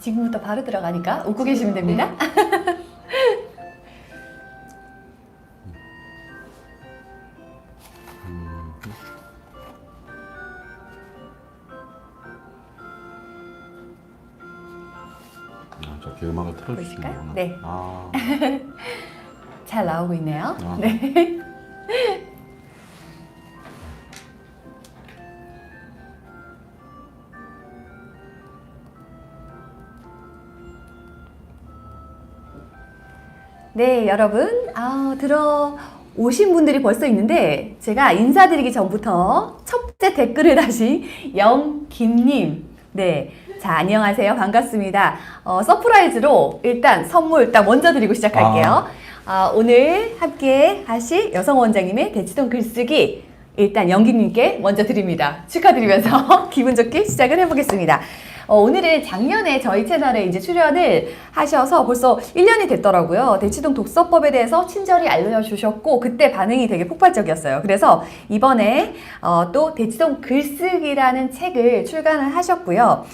지금부터 바로 들어가니까 웃고 계시면 됩니다. 저기 음악을 틀어주시나요? 보실까요? 네. 아. 잘 나오고 있네요. 아. 네. 네, 여러분. 들어오신 분들이 벌써 있는데, 제가 인사드리기 전부터 첫 번째 댓글을 다시 영김님. 네. 자, 안녕하세요. 반갑습니다. 서프라이즈로 일단 선물 딱 먼저 드리고 시작할게요. 오늘 함께 하실 여성 원장님의 대치동 글쓰기 일단 영김님께 먼저 드립니다. 축하드리면서 기분 좋게 시작을 해보겠습니다. 오늘은 작년에 저희 채널에 이제 출연을 하셔서 벌써 1년이 됐더라고요. 대치동 독서법에 대해서 친절히 알려주셨고 그때 반응이 되게 폭발적이었어요. 그래서 이번에 또 대치동 글쓰기라는 책을 출간을 하셨고요.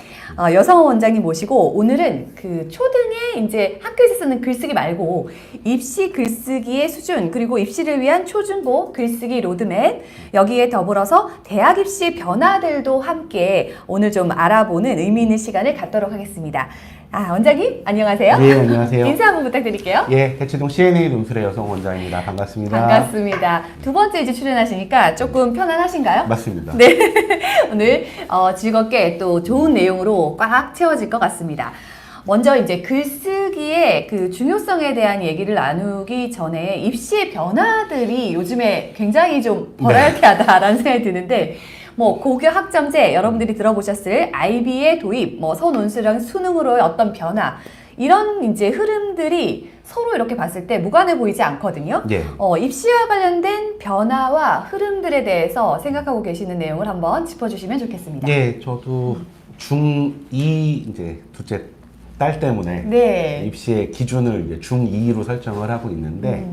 여성 원장님 모시고 오늘은 그 초등에 이제 학교에서 쓰는 글쓰기 말고 입시 글쓰기의 수준 그리고 입시를 위한 초중고 글쓰기 로드맵 여기에 더불어서 대학 입시 변화들도 함께 오늘 좀 알아보는 의미 있는 시간을 갖도록 하겠습니다. 원장님 안녕하세요. 예, 안녕하세요. 인사 한번 부탁드릴게요. 예, 대치동 CNA 논술의 여성 원장입니다. 반갑습니다. 반갑습니다. 두 번째 이제 출연하시니까 조금 편안하신가요? 맞습니다. 네. 오늘 즐겁게 또 좋은 내용으로 꽉 채워질 것 같습니다. 먼저 이제 글쓰기의 그 중요성에 대한 얘기를 나누기 전에 입시의 변화들이 요즘에 굉장히 좀 버라이어티하다라는 생각이 드는데 뭐 고교 학점제 여러분들이 들어보셨을 IB의 도입, 뭐 서논술이랑 수능으로의 어떤 변화 이런 이제 흐름들이 서로 이렇게 봤을 때 무관해 보이지 않거든요. 예. 입시와 관련된 변화와 흐름들에 대해서 생각하고 계시는 내용을 한번 짚어주시면 좋겠습니다. 예, 저도 중2 이제 둘째 딸 때문에 네. 입시의 기준을 이제 중2로 설정을 하고 있는데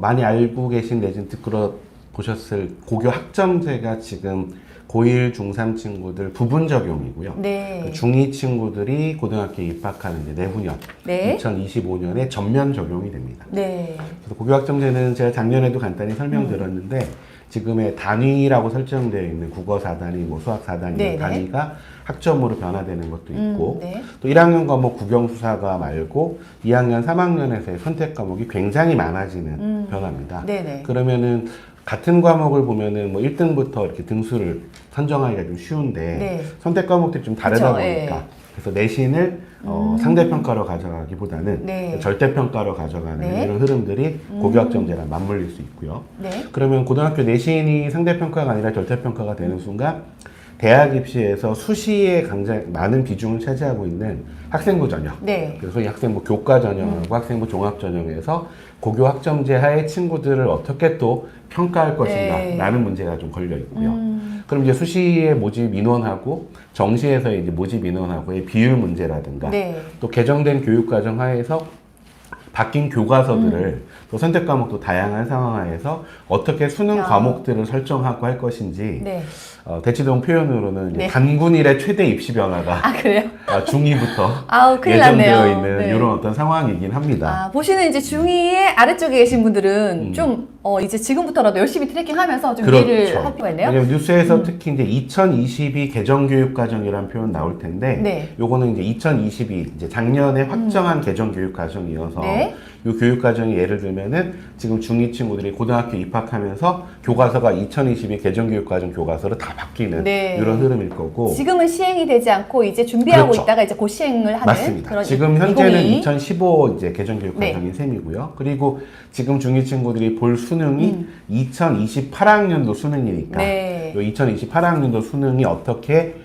많이 알고 계신 내지는 들어보셨을 고교 학점제가 지금 고1, 중3 친구들 부분 적용이고요. 네. 그 중2 친구들이 고등학교에 입학하는 이제 내후년, 네. 2025년에 전면 적용이 됩니다. 네. 그래서 고교 학점제는 제가 작년에도 간단히 설명드렸는데 지금의 단위라고 설정되어 있는 국어 4단위, 뭐 수학 4단위 네, 단위가 학점으로 변화되는 것도 있고 네. 또 1학년 과목 국영수사과 말고 2학년, 3학년에서의 선택 과목이 굉장히 많아지는 변화입니다. 네네. 그러면은 같은 과목을 보면은 뭐 1등부터 이렇게 등수를 선정하기가 좀 쉬운데 네. 선택 과목들이 좀 다르다 그쵸, 보니까 예. 그래서 내신을 상대평가로 가져가기보다는 네. 절대평가로 가져가는 네. 이런 흐름들이 고교학점제랑 맞물릴 수 있고요. 네. 그러면 고등학교 내신이 상대평가가 아니라 절대평가가 되는 순간 대학 입시에서 수시에 굉장히 많은 비중을 차지하고 있는 학생부 전형, 네. 그래서 이 학생부 교과 전형하고 학생부 종합 전형에서 고교 학점제 하에 친구들을 어떻게 또 평가할 것인가 네. 라는 문제가 좀 걸려 있고요. 그럼 이제 수시의 모집 인원하고 정시에서의 이제 모집 인원하고의 비율 문제라든가 네. 또 개정된 교육과정 하에서 바뀐 교과서들을 또 선택 과목도 다양한 상황 하에서 어떻게 수능 과목들을 설정하고 할 것인지 네. 대치동 표현으로는 이제 네. 단군일의 최대 입시 변화가 그래요? 중2부터 큰일 예정되어 났네요. 있는 네. 이런 어떤 상황이긴 합니다. 보시는 이제 중2의 아래쪽에 계신 분들은 좀 이제 지금부터라도 열심히 트래킹하면서 좀 이해를 할 필요가 있네요. 왜냐면 뉴스에서 특히 이제 2022 개정교육과정이라는 표현 나올 텐데, 네. 요거는 이제 2022 이제 작년에 확정한 개정교육과정이어서 네. 이 교육과정이 예를 들면은 지금 중2 친구들이 고등학교 입학하면서 교과서가 2022 개정교육과정 교과서로 다 바뀌는 네. 이런 흐름일 거고. 지금은 시행이 되지 않고 이제 준비하고 그렇죠. 있다가 이제 곧 시행을 하는 맞습니다. 그런 지금 현재는 2022. 2015 이제 개정교육과정인 셈이고요. 그리고 지금 중2 친구들이 볼 수능이 2028학년도 수능이니까 네. 이 2028학년도 수능이 어떻게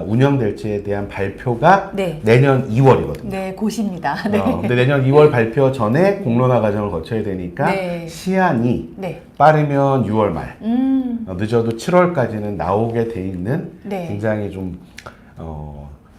운영될지에 대한 발표가 네. 내년 2월이거든요. 네, 곧입니다. 네. 근데 내년 2월 발표 전에 공론화 과정을 거쳐야 되니까 네. 시한이 네. 빠르면 6월 말, 음. 늦어도 7월까지는 나오게 돼 있는 네. 굉장히 좀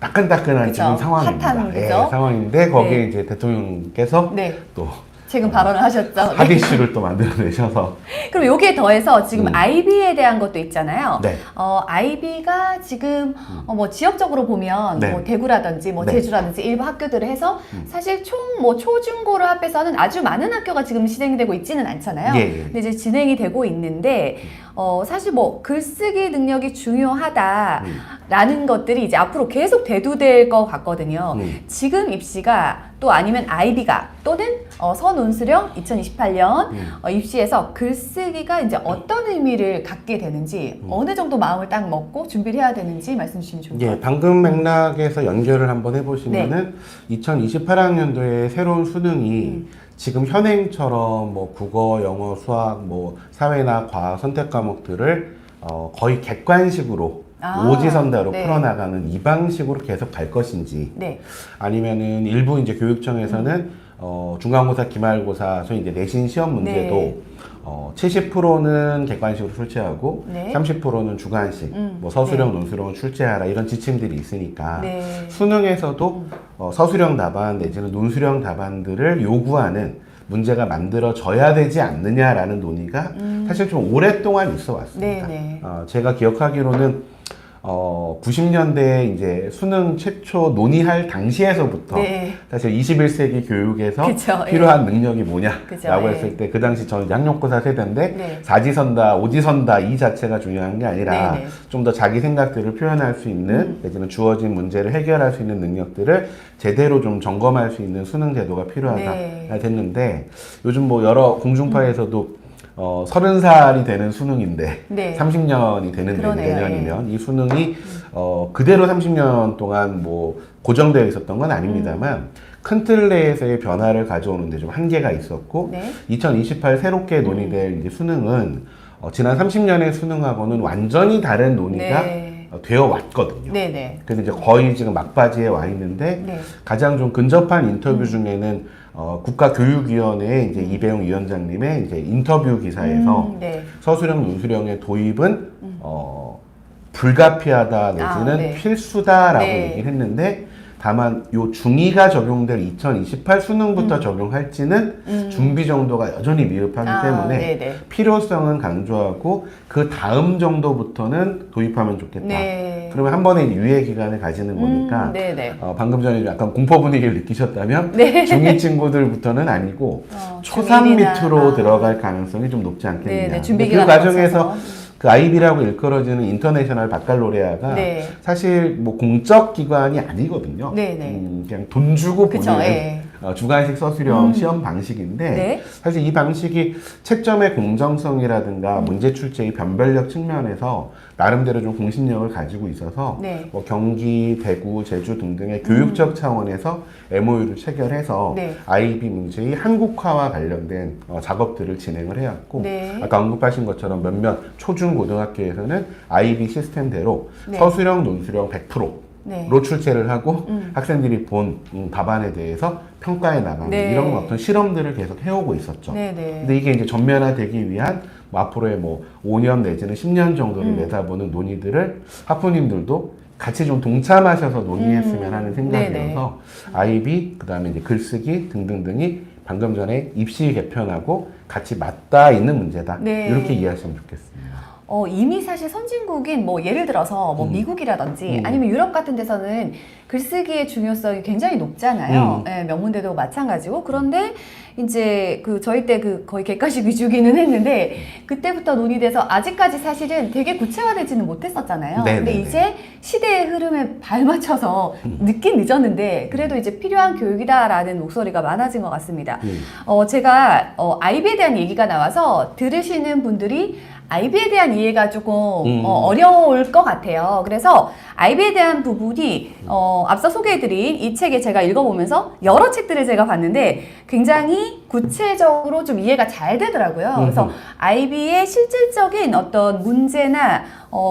따끈따끈한 그쵸. 지금 상황입니다. 핫한, 예, 그죠? 상황인데 거기에 네. 이제 대통령께서 네. 또 최근 발언을 하셨죠. 네. 합의슈를 또 만들어내셔서 그럼 여기에 더해서 지금 IB에 대한 것도 있잖아요. 네. IB가 지금 뭐 지역적으로 보면 네. 뭐 대구라든지 뭐 네. 제주라든지 일부 학교들을 해서 사실 총 뭐 초중고를 합해서는 아주 많은 학교가 지금 진행되고 있지는 않잖아요. 예. 근데 이제 진행이 되고 있는데 사실 뭐 글쓰기 능력이 중요하다라는 것들이 이제 앞으로 계속 대두될 것 같거든요. 지금 입시가 또 아니면 IB가 또는 선운수령 2028년 입시에서 글쓰기가 이제 어떤 의미를 갖게 되는지 어느 정도 마음을 딱 먹고 준비를 해야 되는지 말씀 주시면 좋을 것 같아요. 방금 맥락에서 연결을 한번 해보시면은 2028학년도에 새로운 수능이 지금 현행처럼 뭐 국어, 영어, 수학, 뭐 사회나 과학 선택 과목들을 거의 객관식으로 오지선다로 네. 풀어나가는 이 방식으로 계속 갈 것인지, 네. 아니면은 일부 이제 교육청에서는 중간고사, 기말고사, 소위 이제 내신 시험 문제도 네. 70%는 객관식으로 출제하고 네. 30%는 주관식, 뭐 서술형, 논술형을 출제하라 이런 지침들이 있으니까 네. 수능에서도 서술형 답안 내지는 논술형 답안들을 요구하는 문제가 만들어져야 되지 않느냐라는 논의가 사실 좀 오랫동안 있어 왔습니다. 네, 네. 제가 기억하기로는 90년대에 이제 수능 최초 논의할 당시에서부터 네. 사실 21세기 교육에서 그쵸, 필요한 능력이 뭐냐라고 그쵸, 했을 때 그 당시 저는 양육고사 세대인데 네. 사지선다, 오지선다 이 자체가 중요한 게 아니라 네, 네. 좀 더 자기 생각들을 표현할 수 있는 내지는 주어진 문제를 해결할 수 있는 능력들을 제대로 좀 점검할 수 있는 수능 제도가 필요하다 네. 됐는데 요즘 뭐 여러 공중파에서도 30살이 되는 수능인데 네. 30년이 되는 그러네요. 내년이면 이 수능이 그대로 30년 동안 뭐 고정되어 있었던 건 아닙니다만 큰 틀 내에서의 변화를 가져오는데 좀 한계가 있었고 네. 2028 새롭게 논의될 이제 수능은 지난 30년의 수능하고는 완전히 다른 논의가 네. 되어 왔거든요. 네네. 그래서 이제 거의 지금 막바지에 와 있는데 네. 가장 좀 근접한 인터뷰 중에는 국가교육위원회 이제 이배용 위원장님의 이제 인터뷰 기사에서 네. 서술형, 논술형의 도입은 불가피하다 내지는 네. 필수다라고 네. 얘기를 했는데 다만 요 중2가 적용될 2028 수능부터 적용할지는 준비 정도가 여전히 미흡하기 때문에 네네. 필요성은 강조하고 그 다음 정도부터는 도입하면 좋겠다. 네. 그러면 한 번에 유예 기간을 가지는 거니까 네네. 방금 전에 약간 공포 분위기를 느끼셨다면 네. 중2 친구들부터는 아니고 초3 중1이나. 밑으로 들어갈 가능성이 좀 높지 않겠느냐. 네네. 준비 그 기간을 과정에서 거쳐서. 그 IB라고 일컬어지는 인터내셔널 바칼로레아가 네. 사실 뭐 공적 기관이 아니거든요. 네네. 그냥 돈 주고 그쵸, 보는 예. 주관식 서술형 시험 방식인데 네. 사실 이 방식이 채점의 공정성이라든가 문제 출제의 변별력 측면에서 나름대로 좀 공신력을 가지고 있어서 네. 뭐 경기, 대구, 제주 등등의 교육적 차원에서 MOU를 체결해서 네. IB 문제의 한국화와 관련된 작업들을 진행을 해왔고 네. 아까 언급하신 것처럼 몇몇 초중 고등학교에서는 IB 시스템대로 네. 서술형, 논술형 100%로 네. 출제를 하고 학생들이 본 답안에 대해서 평가해 나가는 네. 이런 어떤 실험들을 계속 해오고 있었죠. 네네. 근데 이게 이제 전면화되기 위한 뭐 앞으로의 뭐 5년 내지는 10년 정도를 내다보는 논의들을 학부님들도 같이 좀 동참하셔서 논의했으면 하는 생각이어서 IB, 그 다음에 이제 글쓰기 등등등이 방금 전에 입시 개편하고 같이 맞닿아 있는 문제다. 네. 이렇게 이해하시면 좋겠습니다. 이미 사실 선진국인 뭐 예를 들어서 뭐 미국이라든지 아니면 유럽 같은 데서는 글쓰기의 중요성이 굉장히 높잖아요. 예, 명문대도 마찬가지고. 그런데 이제 그 저희 때 그 거의 객관식 위주기는 했는데 그때부터 논의돼서 아직까지 사실은 되게 구체화되지는 못했었잖아요. 네네네. 근데 이제 시대의 흐름에 발맞춰서 늦긴 늦었는데 그래도 이제 필요한 교육이다라는 목소리가 많아진 것 같습니다. 제가 IB에 대한 얘기가 나와서 들으시는 분들이 IB에 대한 이해가 조금 어려울 것 같아요. 그래서 IB에 대한 부분이 앞서 소개해드린 이 책에 제가 읽어보면서 여러 책들을 제가 봤는데 굉장히 구체적으로 좀 이해가 잘 되더라고요. 그래서 IB의 실질적인 어떤 문제나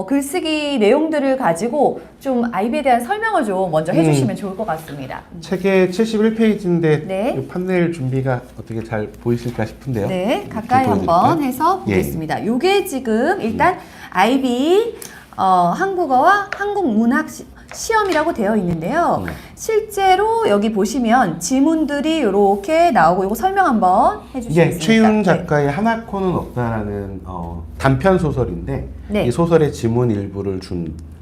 글쓰기 내용들을 가지고 좀 IB에 대한 설명을 좀 먼저 해주시면 좋을 것 같습니다. 책의 71페이지인데 네. 이 판넬 준비가 어떻게 잘 보이실까 싶은데요. 네, 가까이 좀 보여드릴까요? 한번 해서 보겠습니다. 요게 지금 일단 IB 한국어와 한국문학 시험이라고 되어 있는데요. 실제로 여기 보시면 지문들이 이렇게 나오고 이거 설명 한번 해주시겠습니까? 이게 최윤 작가의 하나코는 없다라는 단편 소설인데 네. 이 소설의 지문 일부를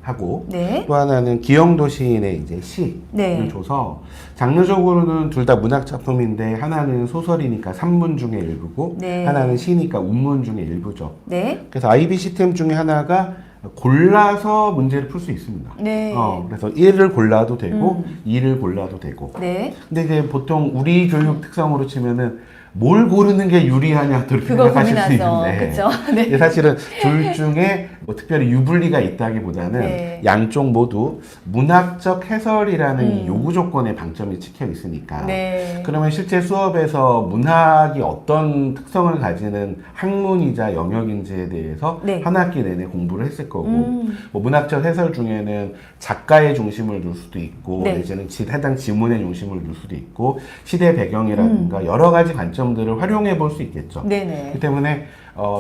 하고 네. 또 하나는 기영도 시인의 이제 시를 네. 줘서 장르적으로는 둘 다 문학 작품인데 하나는 소설이니까 산문 중의 일부고 네. 하나는 시니까 운문 중의 일부죠. 네. 그래서 IB 시스템 중에 하나가 골라서 문제를 풀 수 있습니다. 네. 그래서 1을 골라도 되고 2를 골라도 되고. 네. 근데 이제 보통 우리 교육 특성으로 치면은 뭘 고르는 게 유리하냐 또 이렇게 그거 생각하실 수 고민하죠. 있는데 그쵸? 네. 근데 사실은 둘 중에 뭐 특별히 유불리가 있다기보다는 네. 양쪽 모두 문학적 해설이라는 이 요구 조건에 방점이 찍혀 있으니까 네. 그러면 실제 수업에서 문학이 어떤 특성을 가지는 학문이자 영역인지에 대해서 네. 한 학기 내내 공부를 했을 거고 뭐 문학적 해설 중에는 작가의 중심을 둘 수도 있고 네. 내지는 해당 지문의 중심을 둘 수도 있고 시대 배경이라든가 여러 가지 관점들을 활용해 볼 수 있겠죠. 네네. 그렇기 때문에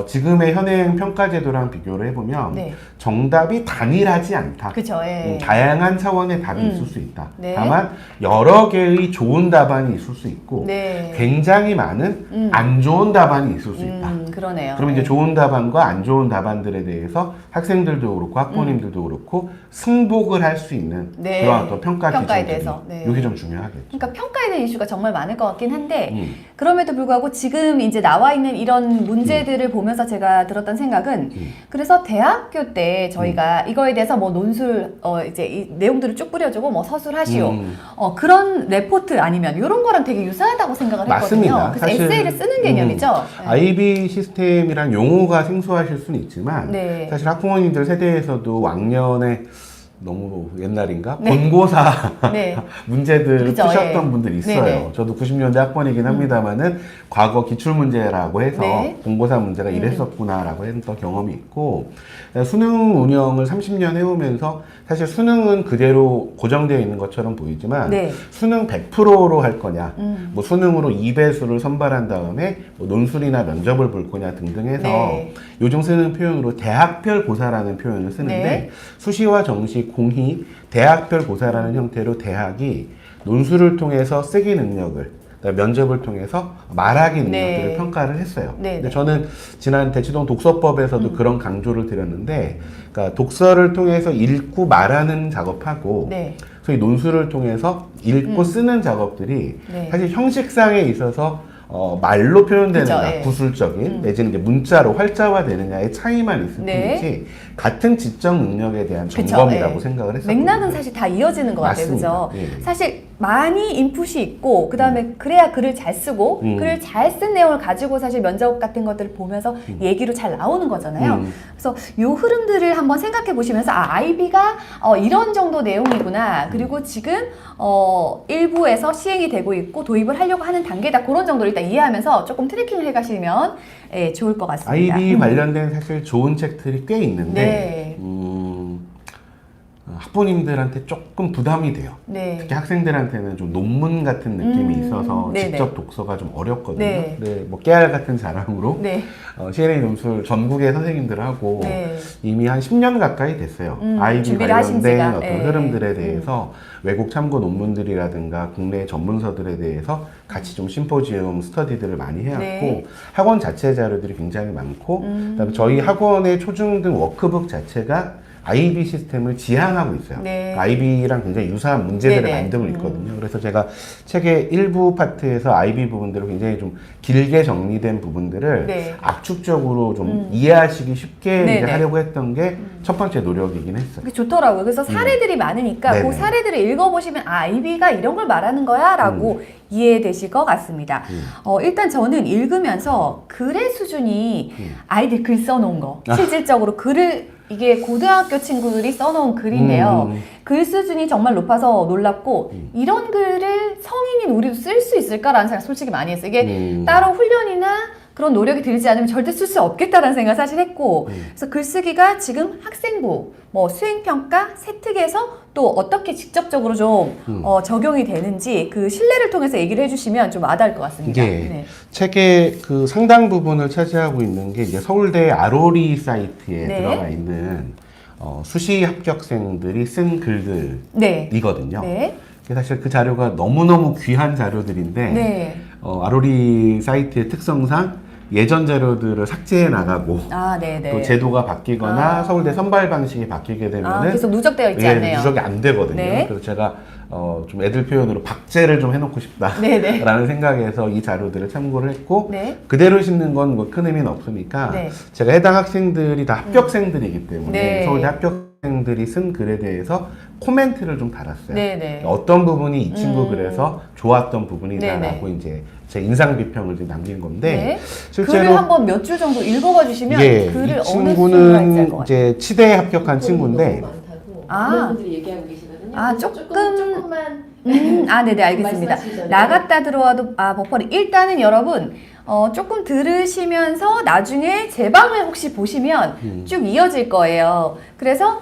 지금의 현행 평가제도랑 비교를 해보면 네. 정답이 단일하지 않다. 그쵸. 예. 다양한 차원의 답이 있을 수 있다. 네. 다만 여러 개의 좋은 답안이 있을 수 있고 네. 굉장히 많은 안 좋은 답안이 있을 수 있다. 그러네요. 그럼 이제 좋은 답안과 안 좋은 답안들에 대해서 학생들도 그렇고 학부모님들도 그렇고 승복을 할 수 있는 네. 그런 어떤 평가 평가에 기준들이 대해서. 네. 이게 좀 중요하겠죠. 그러니까 평가에 대한 이슈가 정말 많을 것 같긴 한데 음. 그럼에도 불구하고 지금 이제 나와 있는 이런 문제들을 보면서 제가 들었던 생각은 그래서 대학교 때 저희가 이거에 대해서 뭐 논술 이제 이 내용들을 쭉 뿌려주고 뭐 서술하시오 그런 레포트 아니면 이런 거랑 되게 유사하다고 생각을 맞습니다. 했거든요. 그래서 사실, 에세이를 쓰는 개념이죠. 네. IB 시스템이란 용어가 생소하실 수는 있지만 네. 사실 학부모님들 세대에서도 왕년에 너무 옛날인가? 네. 본고사 네. 문제들 그죠, 푸셨던 예. 분들이 있어요. 네네. 저도 90년대 학번이긴 합니다만은 과거 기출문제라고 해서 네. 본고사 문제가 이랬었구나라고 했던 경험이 있고 수능 운영을 30년 해오면서 사실 수능은 그대로 고정되어 있는 것처럼 보이지만 네. 수능 100%로 할 거냐 뭐 수능으로 2배수를 선발한 다음에 뭐 논술이나 면접을 볼 거냐 등등 해서 네. 요즘 쓰는 표현으로 대학별 고사라는 표현을 쓰는데 네. 수시와 정시, 공히 대학별 고사라는 형태로 대학이 논술을 통해서 쓰기 능력을 그다음에 면접을 통해서 말하기 능력들을 네. 평가를 했어요. 네, 근데 네. 저는 지난 대치동 독서법에서도 그런 강조를 드렸는데 그러니까 독서를 통해서 읽고 말하는 작업하고 네. 소위 논술을 통해서 읽고 쓰는 작업들이 네. 사실 형식상에 있어서 말로 표현되느냐, 그죠, 예. 구술적인 내지는 이제 문자로 활자화되느냐의 차이만 있을 네. 뿐이지 같은 지적 능력에 대한 그쵸, 점검이라고 예. 생각을 했었거든요. 맥락은 사실 다 이어지는 것 같아요. 맞습니다. 그죠? 예. 사실 많이 인풋이 있고 그다음에 그래야 글을 잘 쓰고 글을 잘 쓴 내용을 가지고 사실 면접 같은 것들을 보면서 얘기로 잘 나오는 거잖아요. 그래서 요 흐름들을 한번 생각해 보시면서 IB가 이런 정도 내용이구나. 그리고 지금 일부에서 시행이 되고 있고 도입을 하려고 하는 단계다. 그런 정도를 일단 이해하면서 조금 트래킹을 해 가시면 예, 좋을 것 같습니다. IB 관련된 사실 좋은 책들이 꽤 있는데 네. 학부모님들한테 조금 부담이 돼요. 네. 특히 학생들한테는 좀 논문 같은 느낌이 있어서 네네. 직접 독서가 좀 어렵거든요. 네. 근데 뭐 깨알 같은 자랑으로 네. CNA 논술 전국의 선생님들하고 네. 이미 한 10년 가까이 됐어요. IB 준비를 하신 관련된 지가. 어떤 네. 흐름들에 대해서 외국 참고 논문들이라든가 국내 전문서들에 대해서 같이 좀 심포지움 스터디들을 많이 해왔고 네. 학원 자체 자료들이 굉장히 많고 그다음에 저희 학원의 초중등 워크북 자체가 IB 시스템을 지향하고 있어요. 네. IB랑 굉장히 유사한 문제들을 네네. 만들고 있거든요. 그래서 제가 책의 일부 파트에서 IB 부분들을 굉장히 좀 길게 정리된 부분들을 네. 압축적으로 좀 이해하시기 쉽게 이제 네네. 하려고 했던 게 첫 번째 노력이긴 했어요. 그게 좋더라고요. 그래서 사례들이 많으니까 네네. 그 사례들을 읽어보시면 IB가 이런 걸 말하는 거야 라고 이해되실 것 같습니다. 일단 저는 읽으면서 글의 수준이 아이들 글 써놓은 거 실질적으로 글을 이게 고등학교 친구들이 써놓은 글인데요. 글 수준이 정말 높아서 놀랍고 이런 글을 성인인 우리도 쓸 수 있을까라는 생각 솔직히 많이 했어요. 이게 따로 훈련이나 그런 노력이 들지 않으면 절대 쓸 수 없겠다라는 생각을 사실 했고 그래서 글쓰기가 지금 학생부, 뭐 수행평가, 세특에서 또 어떻게 직접적으로 좀 적용이 되는지 그 신뢰를 통해서 얘기를 해주시면 좀 와닿을 것 같습니다. 이게 네. 책의 그 상당 부분을 차지하고 있는 게 이제 서울대 아로리 사이트에 네. 들어가 있는 수시 합격생들이 쓴 네. 글들이거든요. 네. 사실 그 자료가 너무너무 귀한 자료들인데 네. 아로리 사이트의 특성상 예전 자료들을 삭제해 나가고 아, 네네. 또 제도가 바뀌거나 아. 서울대 선발 방식이 바뀌게 되면은 계속 누적되어 있지 예, 않네요. 누적이 안 되거든요. 네. 그래서 제가 좀 애들 표현으로 박제를 좀 해놓고 네네. 싶다라는 생각에서 이 자료들을 참고를 했고 네. 그대로 심는 건 뭐 큰 의미는 없으니까 네. 제가 해당 학생들이 다 합격생들이기 때문에 네. 서울대 합격생들이 쓴 글에 대해서 코멘트를 좀 달았어요. 네네. 어떤 부분이 이 친구 글에서 좋았던 부분이다라고 네네. 이제 제 인상 비평을 좀 남긴 건데 네. 실제로 글을 한번 몇 줄 정도 읽어봐 주시면 예, 글을 이 어느 순간인지 알 친구는 것 같아요. 이제 치대에 합격한 친구인데 너무 많다고 아. 많은 분들이 얘기하고 계시거든요. 아, 그래서 조금만 조금만 네네, 알겠습니다. 말씀하시기 전에. 나갔다 들어와도, 버퍼링. 일단은 여러분, 조금 들으시면서 나중에 제 방을 혹시 보시면 쭉 이어질 거예요. 그래서,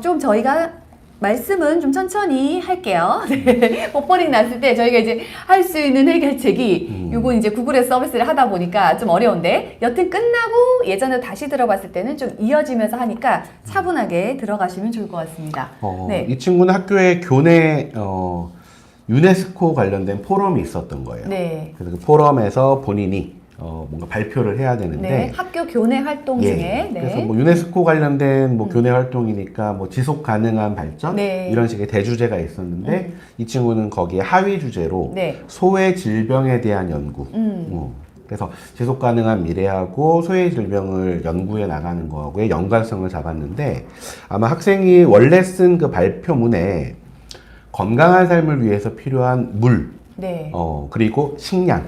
좀 저희가 말씀은 좀 천천히 할게요. 네. 버퍼링 났을 때 저희가 이제 할 수 있는 해결책이 요거 이제 구글에 서비스를 하다 보니까 좀 어려운데 여튼 끝나고 예전에 다시 들어봤을 때는 좀 이어지면서 하니까 차분하게 들어가시면 좋을 것 같습니다. 네. 이 친구는 학교에 교내 유네스코 관련된 포럼이 있었던 거예요. 네. 그래서 그 포럼에서 본인이 뭔가 발표를 해야 되는데 네. 학교 교내 활동 예, 중에. 네. 그래서 뭐 유네스코 관련된 뭐 교내 활동이니까 뭐 지속 가능한 발전 네. 이런 식의 대주제가 있었는데 이 친구는 거기에 하위 주제로 네. 소외 질병에 대한 연구. 그래서 지속 가능한 미래하고 소외 질병을 연구해 나가는 거하고의 연관성을 잡았는데 아마 학생이 원래 쓴 그 발표문에 건강한 삶을 위해서 필요한 물, 네. 그리고 식량,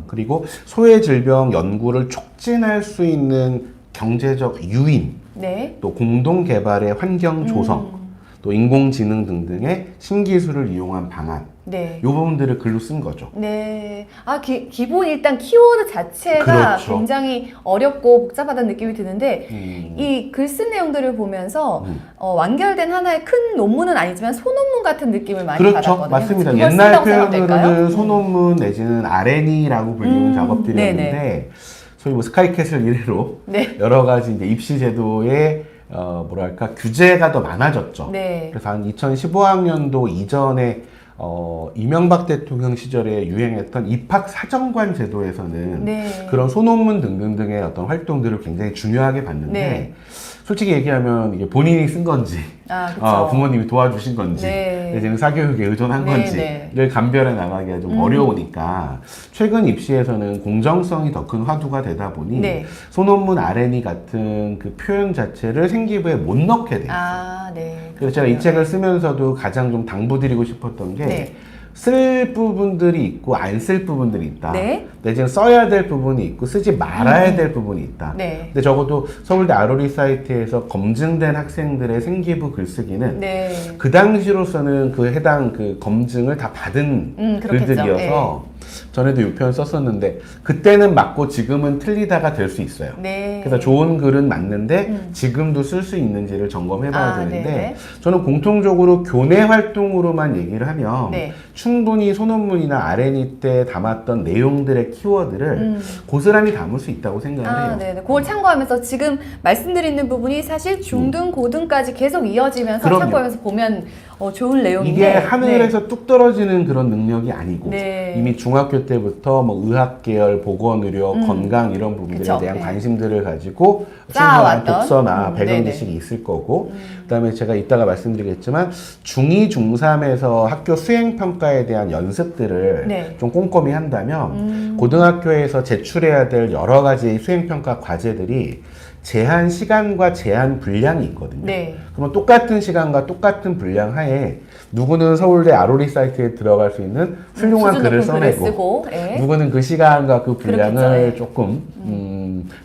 그리고 소외 질병 연구를 촉진할 수 있는 경제적 유인, 네. 또 공동 개발의 환경 조성, 또 인공지능 등등의 신기술을 이용한 방안, 네. 이 부분들을 글로 쓴 거죠. 네. 기본 일단 키워드 자체가 그렇죠. 굉장히 어렵고 복잡하다는 느낌이 드는데, 음. 이 글 쓴 내용들을 보면서, 완결된 하나의 큰 논문은 아니지만 소논문 같은 느낌을 많이 그렇죠. 받았거든요. 맞습니다. 그걸 옛날 쓴다고 생각하면 될까요? 표현으로는 소논문 내지는 R&E라고 불리는 작업들이었는데, 네네. 소위 뭐 스카이캐슬 이래로 네. 여러 가지 이제 입시 제도에 뭐랄까 규제가 더 많아졌죠. 네. 그래서 한 2015학년도 이전에 이명박 대통령 시절에 유행했던 입학 사정관 제도에서는 네. 그런 소논문 등등등의 어떤 활동들을 굉장히 중요하게 봤는데 네. 솔직히 얘기하면 이게 본인이 쓴 건지 그쵸. 부모님이 도와주신 건지 네. 내지는 사교육에 의존한 네, 건지를 감별해 나가기가 좀 어려우니까 최근 입시에서는 공정성이 더 큰 화두가 되다 보니 네. 소논문 R&E 같은 그 표현 자체를 생기부에 못 넣게 돼요. 네. 그래서 제가 이 책을 쓰면서도 가장 좀 당부드리고 싶었던 게 네. 쓸 부분들이 있고 안 쓸 부분들이 있다. 네. 내지는 써야 될 부분이 있고 쓰지 말아야 될 부분이 있다. 네. 근데 적어도 서울대 아로리 사이트에서 검증된 학생들의 생기부 글쓰기는 네. 그 당시로서는 그 해당 그 검증을 다 받은 그렇겠죠. 글들이어서 전에도 이 표현 썼었는데 그때는 맞고 지금은 틀리다가 될 수 있어요. 네. 그래서 좋은 글은 맞는데 지금도 쓸 수 있는지를 점검해 봐야 되는데 네네. 저는 공통적으로 교내 활동으로만 얘기를 하면 네. 충분히 소논문이나 R&E 때 담았던 내용들의 키워드를 고스란히 담을 수 있다고 생각을 해요. 네네. 그걸 참고하면서 지금 말씀드리는 부분이 사실 중등, 고등까지 계속 이어지면서 그럼요. 참고하면서 보면 좋은 내용인데 이게 하늘에서 뚝 떨어지는 그런 능력이 아니고 네. 이미 중학교 때부터 뭐 의학계열, 보건의료, 건강 이런 부분들에 그쵸. 대한 네. 관심들을 가지고 쌓아왔던. 충분한 독서나 배경 네네. 지식이 있을 거고 그다음에 제가 이따가 말씀드리겠지만 중2, 중3에서 학교 수행평가에 대한 연습들을 네. 좀 꼼꼼히 한다면 고등학교에서 제출해야 될 여러 가지 수행평가 과제들이 제한 시간과 제한 분량이 있거든요. 네. 그러면 똑같은 시간과 똑같은 분량 하에 누구는 서울대 아로리 사이트에 들어갈 수 있는 훌륭한 수준 글을 높은 글을 써내고 쓰고, 예. 누구는 그 시간과 그 분량을 그렇겠죠, 예. 조금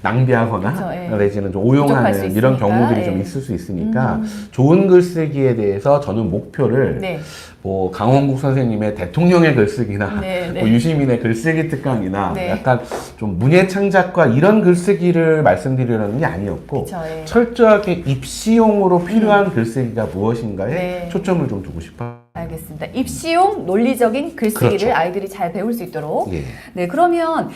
낭비하거나 그쵸, 예. 내지는 좀 부족할 수 오용하는 이런 있으니까, 경우들이 예. 좀 있을 수 있으니까 좋은 글쓰기에 대해서 저는 목표를 네. 뭐 강원국 선생님의 대통령의 글쓰기나 네, 네. 뭐 유시민의 글쓰기 특강이나 네. 약간 좀 문예 창작과 이런 글쓰기를 말씀드리려는 게 아니었고 그쵸, 예. 철저하게 입시용으로 필요한 글쓰기가 무엇인가에 네. 초점을 좀 두고 싶어요. 알겠습니다. 입시용 논리적인 글쓰기를 그렇죠. 아이들이 잘 배울 수 있도록. 예. 네, 그러면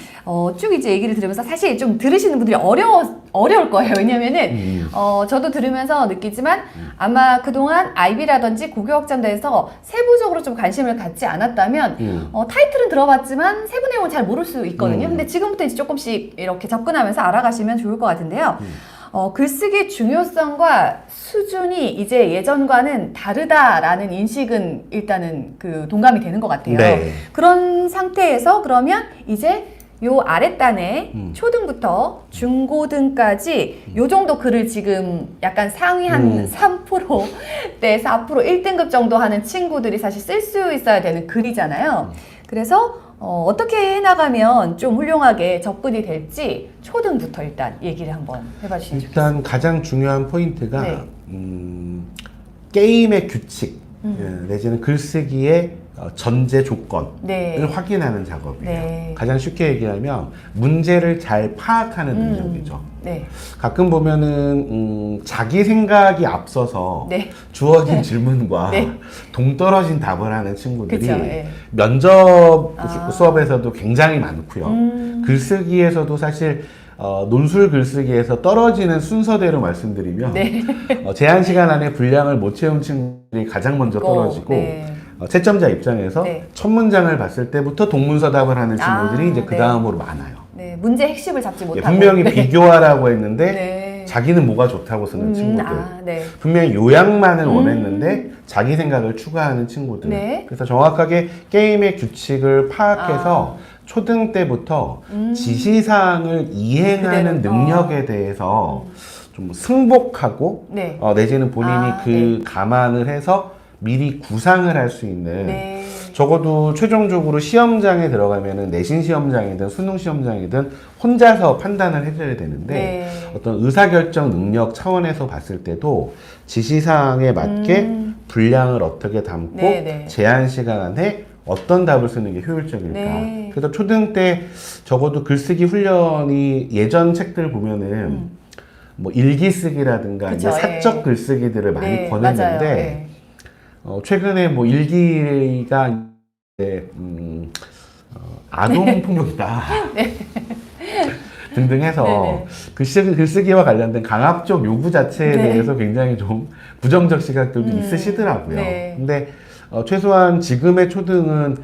쭉 이제 얘기를 들으면서 사실 좀 들으시는 분들이 어려울 거예요. 왜냐면은 저도 들으면서 느끼지만 아마 그동안 아이비라든지 고교 확장대에서 세부적으로 좀 관심을 갖지 않았다면 타이틀은 들어봤지만 세부 내용을 잘 모를 수 있거든요. 근데 지금부터 이제 조금씩 이렇게 접근하면서 알아가시면 좋을 것 같은데요. 글쓰기 중요성과 수준이 이제 예전과는 다르다라는 인식은 일단은 그 동감이 되는 것 같아요. 네. 그런 상태에서 그러면 이제 요 아랫단에 초등부터 중고등까지 요 정도 글을 지금 약간 상위 한 3%대 4% 1등급 정도 하는 친구들이 사실 쓸 수 있어야 되는 글이잖아요. 그래서 어떻게 해나가면 좀 훌륭하게 접근이 될지 초등부터 일단 얘기를 한번 해봐 주시면 좋겠습니다. 일단 가장 중요한 포인트가 네. 게임의 규칙 내지는 글쓰기의 전제 조건을 네. 확인하는 작업이에요. 네. 가장 쉽게 얘기하면 문제를 잘 파악하는 능력이죠. 네. 가끔 보면은 자기 생각이 앞서서 네. 주어진 질문과 네. 동떨어진 답을 하는 친구들이 그쵸, 예. 면접 수업에서도 굉장히 많고요. 글쓰기에서도 사실 논술 글쓰기에서 떨어지는 순서대로 말씀드리면 네. 제한 시간 안에 분량을 못 채운 친구들이 가장 먼저 떨어지고 네. 채점자 입장에서 네. 첫 문장을 봤을 때부터 동문서답을 하는 친구들이 이제 그 네. 다음으로 많아요. 네. 문제 핵심을 잡지 예, 못하고. 분명히 네. 비교하라고 했는데 네. 자기는 뭐가 좋다고 쓰는 친구들. 네. 분명히 요약만을 원했는데 자기 생각을 추가하는 친구들. 네. 그래서 정확하게 게임의 규칙을 파악해서 초등 때부터 지시사항을 이행하는 그대로. 능력에 대해서 좀 승복하고 네. 내지는 본인이 그 네. 감안을 해서 미리 구상을 할 수 있는 네. 적어도 최종적으로 시험장에 들어가면은 내신 시험장이든 수능 시험장이든 혼자서 판단을 해줘야 되는데 네. 어떤 의사결정 능력 차원에서 봤을 때도 지시사항에 맞게 분량을 어떻게 담고 네, 네. 제한 시간 안에 어떤 답을 쓰는 게 효율적일까. 네. 그래서 초등 때 적어도 글쓰기 훈련이 예전 책들 보면은 뭐 일기 쓰기라든가 그쵸, 이제 사적 예. 글쓰기들을 많이 네, 권했는데 맞아요. 예. 최근에 뭐 일기가 이제 아동 폭력이다 등등 해서 네네. 글쓰기와 관련된 강압적 요구 자체에 네. 대해서 굉장히 좀 부정적 시각들도 있으시더라고요. 네. 근데 최소한 지금의 초등은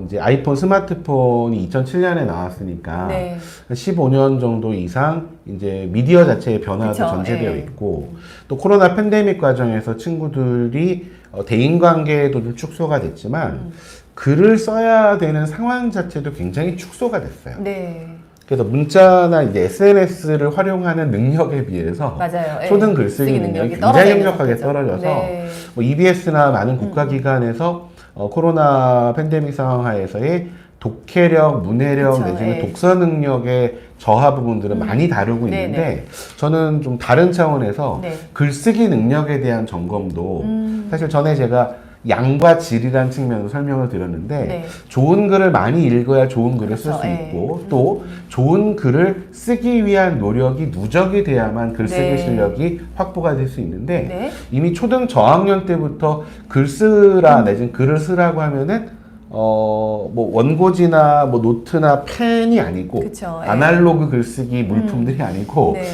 이제 아이폰 스마트폰이 2007년에 나왔으니까 네. 15년 정도 이상 이제 미디어 자체의 변화도 그쵸, 전제되어 예. 있고 또 코로나 팬데믹 과정에서 친구들이 대인 관계도 좀 축소가 됐지만 글을 써야 되는 상황 자체도 굉장히 축소가 됐어요. 네. 그래서 문자나 이제 SNS를 활용하는 능력에 비해서 맞아요. 예. 초등 글쓰기 능력이 굉장히 떨어지는 현격하게 상태죠. 떨어져서 네. 뭐 EBS나 많은 국가기관에서 코로나 팬데믹 상황 하에서의 독해력, 문해력 그쵸, 내지는 예. 독서 능력의 저하 부분들은 많이 다루고 네, 있는데 네. 저는 좀 다른 차원에서 네. 글쓰기 능력에 대한 점검도 사실 전에 제가 양과 질이라는 측면으로 설명을 드렸는데 네. 좋은 글을 많이 읽어야 좋은 글을 쓸 그렇죠, 수 예. 있고 또 좋은 글을 쓰기 위한 노력이 누적이 돼야만 글쓰기 네. 실력이 확보가 될 수 있는데 네. 이미 초등 저학년 때부터 글 쓰라 내지는 글을 쓰라고 하면은 뭐 원고지나 뭐 노트나 펜이 아니고 그쵸, 예. 아날로그 글쓰기 물품들이 아니고 네.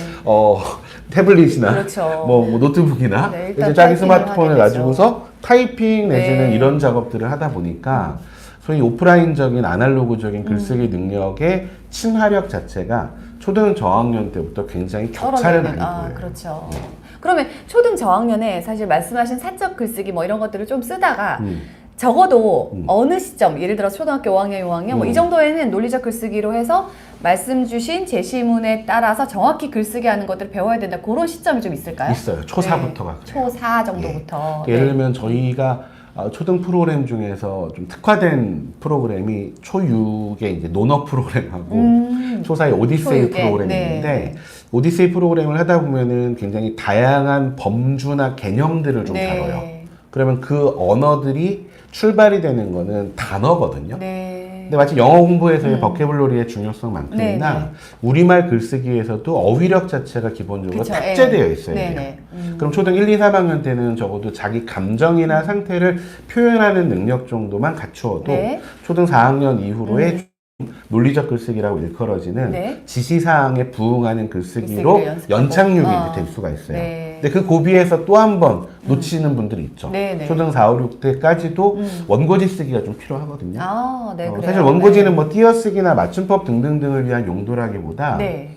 태블릿이나 그렇죠. 뭐 노트북이나 네, 일단 이제 자기 타이핑을 스마트폰을 하게 가지고서 타이핑 내지는 네. 이런 작업들을 하다 보니까 소위 오프라인적인 아날로그적인 글쓰기 능력의 친화력 자체가 초등 저학년 때부터 굉장히 격차를 많이 보여요. 그렇죠. 그러면 초등 저학년에 사실 말씀하신 사적 글쓰기 뭐 이런 것들을 좀 쓰다가 적어도 어느 시점, 예를 들어 초등학교 5학년, 6학년 뭐 이 정도에는 논리적 글쓰기로 해서 말씀 주신 제시문에 따라서 정확히 글쓰기 하는 것들을 배워야 된다. 그런 시점이 좀 있을까요? 있어요. 초4부터가 그래요. 초4 정도부터. 예를 들면 저희가 초등 프로그램 중에서 좀 특화된 프로그램이 초6의 이제 논어 프로그램하고 초4의 오디세이 초6에, 프로그램이 네. 있는데 오디세이 프로그램을 하다 보면은 굉장히 다양한 범주나 개념들을 좀 다뤄요. 그러면 그 언어들이 출발이 되는 거는 단어거든요. 네. 근데 마치 영어 공부에서의 음. 버케블러리의 중요성만큼이나 네네. 우리말 글쓰기에서도 어휘력 자체가 기본적으로 그쵸, 탑재되어 있어야 돼요. 네네. 그럼 초등 1, 2, 3학년 때는 적어도 자기 감정이나 상태를 표현하는 능력 정도만 갖추어도 네. 초등 4학년 이후로의 논리적 글쓰기라고 일컬어지는 네. 지시사항에 부응하는 글쓰기로 글쓰기를 연습하고. 연착륙이 아. 이제 될 수가 있어요. 네. 근데 그 고비에서 또 한 번 놓치는 분들이 있죠. 네네. 초등 4, 5, 6때까지도 원고지 쓰기가 좀 필요하거든요. 아, 네, 그래요. 사실 원고지는 네. 뭐 띄어쓰기나 맞춤법 등등등을 위한 용도라기보다 네.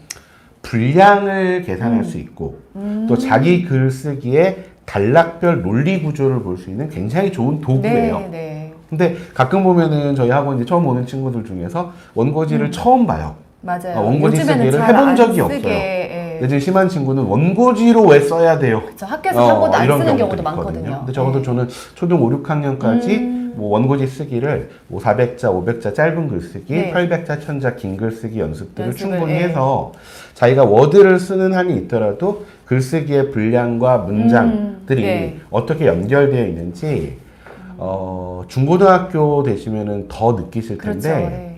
분량을 계산할 수 있고 또 자기 글쓰기의 단락별 논리 구조를 볼 수 있는 굉장히 좋은 도구예요. 네, 네. 근데 가끔 보면은 저희 학원 이제 처음 오는 친구들 중에서 원고지를 처음 봐요. 맞아요. 원고지 요즘에는 쓰기를 잘 해본 안 적이 쓰게, 없어요. 예. 내지 심한 친구는 원고지로 왜 써야 돼요? 저 학교에서 한 번도 안 이런 쓰는 경우도 경우도 있거든요. 많거든요. 근데 적어도 네. 저는 초등 5, 6학년까지 뭐 원고지 쓰기를 뭐 400자, 500자 짧은 글쓰기, 네. 800자, 1000자 긴 글쓰기 연습들을 연습을, 충분히 예. 해서 자기가 워드를 쓰는 한이 있더라도 글쓰기의 분량과 문장들이 네. 어떻게 연결되어 있는지 중고등학교 되시면은 더 느끼실 텐데 그렇죠. 네.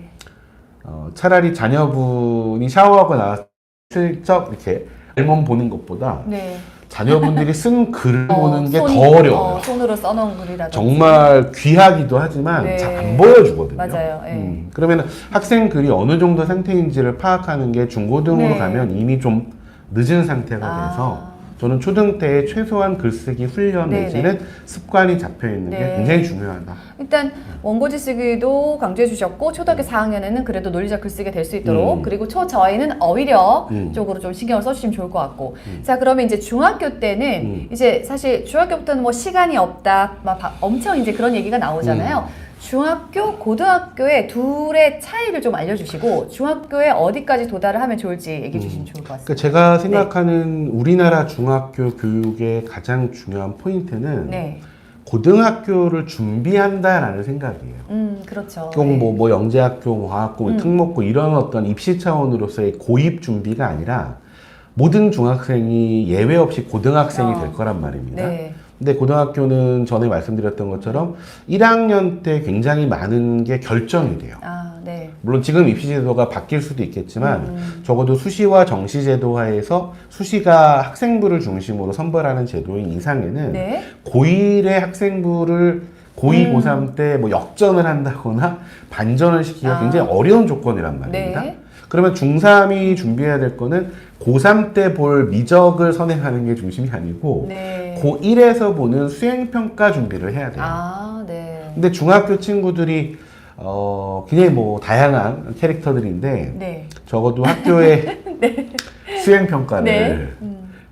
차라리 자녀분이 샤워하고 나서 슬쩍 이렇게 알몸 보는 것보다 네. 자녀분들이 쓴 글을 보는 게 손이, 더 어려워요. 손으로 써놓은 글이라든지. 정말 귀하기도 하지만 네. 잘 안 보여주거든요. 맞아요. 예. 그러면 학생 글이 어느 정도 상태인지를 파악하는 게 중고등으로 네. 가면 이미 좀 늦은 상태가 아. 돼서 저는 초등 때에 최소한 글쓰기 훈련 네, 내지는 습관이 잡혀 있는 게 네. 굉장히 중요하다. 일단 원고지 쓰기도 강조해 주셨고 초등학교 4학년에는 그래도 논리적 글쓰기가 될 수 있도록 그리고 초저희는 어휘력 쪽으로 좀 신경을 써주시면 좋을 것 같고 자 그러면 이제 중학교 때는 이제 사실 중학교부터는 뭐 시간이 없다 막 엄청 이제 그런 얘기가 나오잖아요. 중학교, 고등학교의 둘의 차이를 좀 알려주시고 중학교에 어디까지 도달을 하면 좋을지 얘기해 주시면 좋을 것 같습니다. 그러니까 제가 생각하는 우리나라 중학교 교육의 가장 중요한 포인트는 네. 고등학교를 준비한다라는 생각이에요. 그렇죠. 꼭 네. 뭐 영재학교, 과학고, 특목고 이런 어떤 입시 차원으로서의 고입 준비가 아니라 모든 중학생이 예외 없이 고등학생이 될 거란 말입니다. 네. 근데 고등학교는 전에 말씀드렸던 것처럼 1학년 때 굉장히 많은 게 결정이 돼요. 아, 네. 물론 지금 입시 제도가 바뀔 수도 있겠지만 적어도 수시와 정시 제도 하에서 수시가 학생부를 중심으로 선발하는 제도인 이상에는 네. 고1의 학생부를 고2, 고3 때 뭐 역전을 한다거나 반전을 시키기가 굉장히 어려운 조건이란 말입니다. 네. 그러면 중3이 준비해야 될 거는 고3 때 볼 미적을 선행하는 게 중심이 아니고 네. 고1에서 보는 수행평가 준비를 해야 돼요. 아, 네. 근데 중학교 친구들이 굉장히 뭐 다양한 캐릭터들인데 네. 적어도 학교의 수행평가를 네.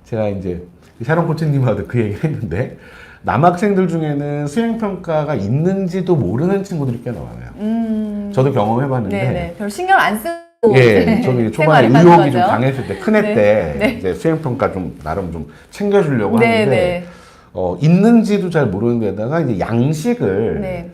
제가 이제 샤론 코치님하고도 그 얘기를 했는데 남학생들 중에는 수행평가가 있는지도 모르는 친구들이 꽤 많아요. 저도 경험해봤는데 네네. 별 신경 안 쓰고 예, 저는 초반에 생활을 하는 의욕이 좀 거죠. 강했을 때, 큰애 네. 때, 네. 이제 수행평가 좀, 나름 좀 챙겨주려고 네, 하는데, 네. 있는지도 잘 모르는 데다가 이제 양식을 네.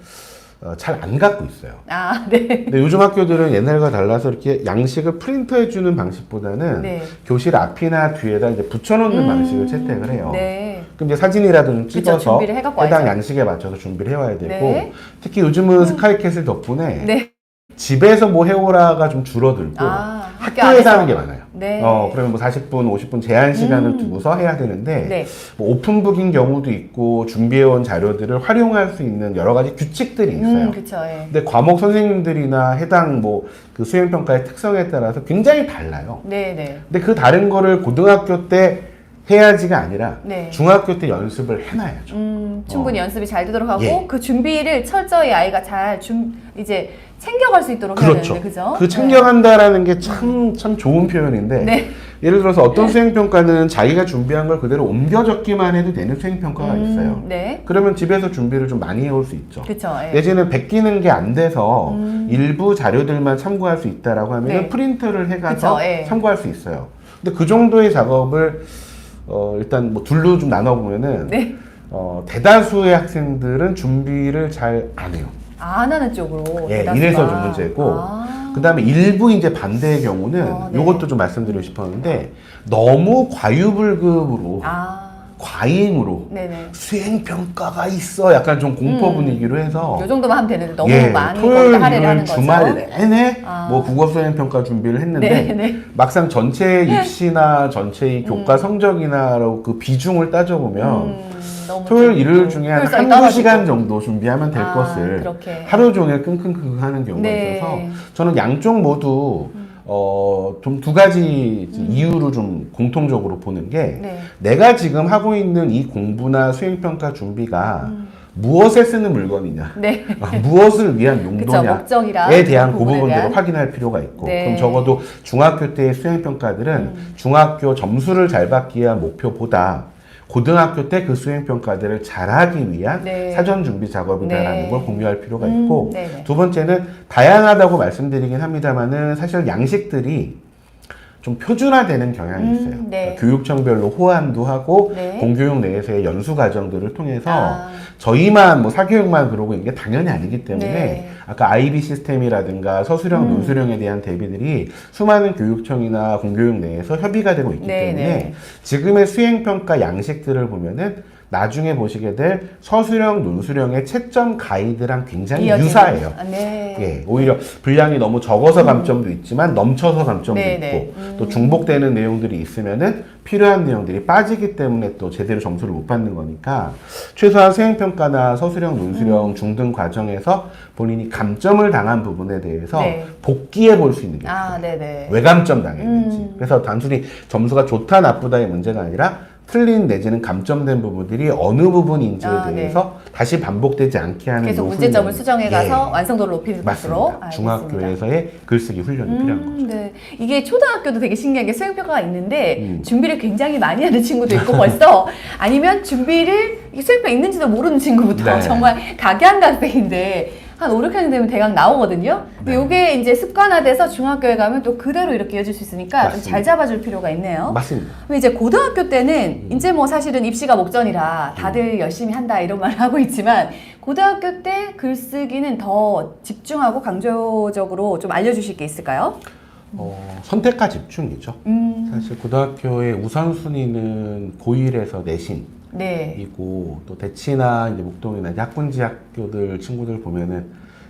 잘 안 갖고 있어요. 아, 네. 근데 요즘 학교들은 옛날과 달라서 이렇게 양식을 프린터해주는 방식보다는 네. 교실 앞이나 뒤에다 이제 붙여놓는 방식을 채택을 해요. 네. 그럼 이제 사진이라도 좀 그쵸, 찍어서 준비를 해갖고 해당 와야죠. 양식에 맞춰서 준비를 해와야 되고, 네. 특히 요즘은 스카이캐슬 덕분에 네. 집에서 뭐 해오라가 좀 줄어들고 아, 학교 학교에서 안에서. 하는 게 많아요. 네. 그러면 뭐 40분, 50분 제한 시간을 두고서 해야 되는데 네. 뭐 오픈북인 경우도 있고 준비해온 자료들을 활용할 수 있는 여러 가지 규칙들이 있어요. 그쵸, 예. 근데 과목 선생님들이나 해당 뭐 그 수행평가의 특성에 따라서 굉장히 달라요. 네, 네. 근데 그 다른 거를 고등학교 때 해야지가 아니라 네. 중학교 때 연습을 해놔야죠. 충분히 연습이 잘 되도록 하고 예. 그 준비를 철저히 아이가 잘 이제 챙겨갈 수 있도록 해야 그렇죠. 되는데, 그죠? 그 챙겨간다라는 게 참 좋은 표현인데 네. 예를 들어서 어떤 수행평가는 자기가 준비한 걸 그대로 옮겨 적기만 해도 되는 수행평가가 있어요. 네. 그러면 집에서 준비를 좀 많이 해올 수 있죠. 그쵸, 예. 내지는 베끼는 게 안 돼서 일부 자료들만 참고할 수 있다라고 하면 네. 프린트를 해가서 그쵸, 예. 참고할 수 있어요. 근데 그 정도의 작업을 일단 뭐 둘로 좀 나눠보면은 네. 대다수의 학생들은 준비를 잘 안 해요. 안 하는 쪽으로. 예, 대다수가. 이래서 좀 문제고, 아. 그 다음에 일부 이제 반대의 경우는 네. 요것도 좀 말씀드리고 싶었는데, 너무 과유불급으로 아. 과잉으로 네네. 수행평가가 있어 약간 좀 공포 분위기로 해서 요 정도만 하면 되는데 너무 예, 많이 토요일, 거기다 할애를 하는 일요일, 거죠. 주말 내내 아. 뭐 국어 수행평가 준비를 했는데 네네. 막상 전체 입시나 전체 이 교과 성적이나로 그 비중을 따져보면 너무 토요일, 좀 일요일 중에 한 효율성이 한두 떨어지고. 시간 정도 준비하면 될 것을 그렇게. 하루 종일 끙끙끙 하는 경우가 네. 있어서 저는 양쪽 모두 좀 두 가지 이유로 좀 공통적으로 보는 게 네. 내가 지금 하고 있는 이 공부나 수행평가 준비가 무엇에 쓰는 물건이냐, 네. 무엇을 위한 그쵸, 용도냐에 목적이랑 대한 그 부분에 부분들을 대한. 확인할 필요가 있고 네. 그럼 적어도 중학교 때의 수행평가들은 중학교 점수를 잘 받기 위한 목표보다 고등학교 때 그 수행평가들을 잘하기 위한 네. 사전 준비 작업이다라는 네. 걸 공유할 필요가 있고 네네. 두 번째는 다양하다고 말씀드리긴 합니다만은 사실 양식들이 좀 표준화되는 경향이 있어요. 네. 그러니까 교육청별로 호환도 하고 네. 공교육 내에서의 연수 과정들을 통해서 아. 저희만 뭐 사교육만 그러고 있는 게 당연히 아니기 때문에 네. 아까 IB 시스템이라든가 서수령, 논수령에 대한 대비들이 수많은 교육청이나 공교육 내에서 협의가 되고 있기 네, 때문에 네. 지금의 수행평가 양식들을 보면은 나중에 보시게 될 서수령, 논수령의 채점 가이드랑 굉장히 이어지는. 유사해요. 아, 네. 예, 오히려 분량이 너무 적어서 감점도 있지만 넘쳐서 감점도 네, 있고 또 중복되는 내용들이 있으면은 필요한 내용들이 빠지기 때문에 또 제대로 점수를 못 받는 거니까 최소한 수행평가나 서수령, 논수령 중등 과정에서 본인이 감점을 당한 부분에 대해서 네. 복귀해 볼 수 있는 게 아, 있어요. 네네. 왜 감점 당했는지. 그래서 단순히 점수가 좋다 나쁘다의 문제가 아니라 틀린 내지는 감점된 부분들이 어느 부분인지에 아, 대해서 다시 반복되지 않게 하는 계속 요 문제점을 훈련이- 수정해 가서 예, 완성도를 높이는 것으로. 맞습니다. 중학교에서의 글쓰기 훈련이 필요한 거죠. 네. 이게 초등학교도 되게 신기한 게 수행평가가 있는데 음. 준비를 굉장히 많이 하는 친구도 있고 벌써 아니면 준비를 이 수행평가 있는지도 모르는 친구부터 네. 정말 각양각색인데 한 5, 6학년 되면 대강 나오거든요. 근데 네. 이게 이제 습관화돼서 중학교에 가면 또 그대로 이렇게 이어질 수 있으니까 좀 맞습니다. 잘 잡아줄 필요가 있네요. 맞습니다. 근데 이제 고등학교 때는 이제 뭐 사실은 입시가 목전이라 다들 열심히 한다 이런 말을 하고 있지만 고등학교 때 글쓰기는 더 집중하고 강조적으로 좀 알려주실 게 있을까요? 선택과 집중이죠. 음. 사실 고등학교의 우선순위는 고1에서 내신이고 네. 또 대치나 이제 목동이나 이제 학군지 학교들 친구들 보면은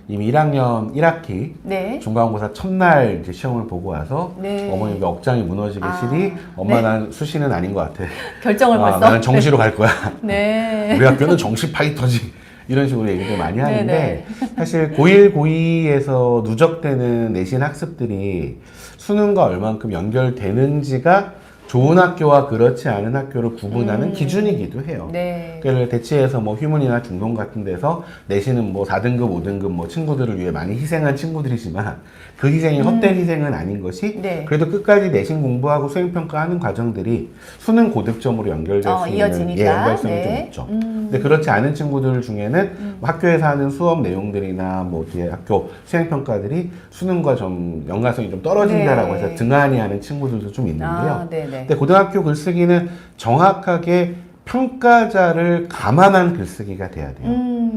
이미 1학년 1학기 네. 중간고사 첫날 이제 시험을 보고 와서 네. 어머니가 억장이 무너지게 아, 시리 엄마 네. 난 수시는 아닌 것 같아. 결정을 벌써. 나는 정시로 갈 거야. 네. 우리 학교는 정시 파이터지. 이런 식으로 얘기를 많이 하는데 네네. 사실 고1, 고2에서 누적되는 내신 학습들이 수능과 얼만큼 연결되는지가 좋은 학교와 그렇지 않은 학교를 구분하는 기준이기도 해요. 네. 그래서 대치해서 뭐 휴문이나 중동 같은 데서 내신은 뭐 4등급, 5등급 뭐 친구들을 위해 많이 희생한 친구들이지만 그 희생이 헛된 희생은 아닌 것이 네. 그래도 끝까지 내신 공부하고 수행평가하는 과정들이 수능 고득점으로 연결될 수 있는 이어지니까. 연결성이 네. 좀 있죠. 근데 그렇지 않은 친구들 중에는 뭐 학교에서 하는 수업 내용들이나 뭐 뒤에 학교 수행평가들이 수능과 좀 연관성이 좀 떨어진다라고 네. 해서 등한히 하는 친구들도 좀 있는데요. 아, 네네. 근데 고등학교 글쓰기는 정확하게 평가자를 감안한 글쓰기가 돼야 돼요.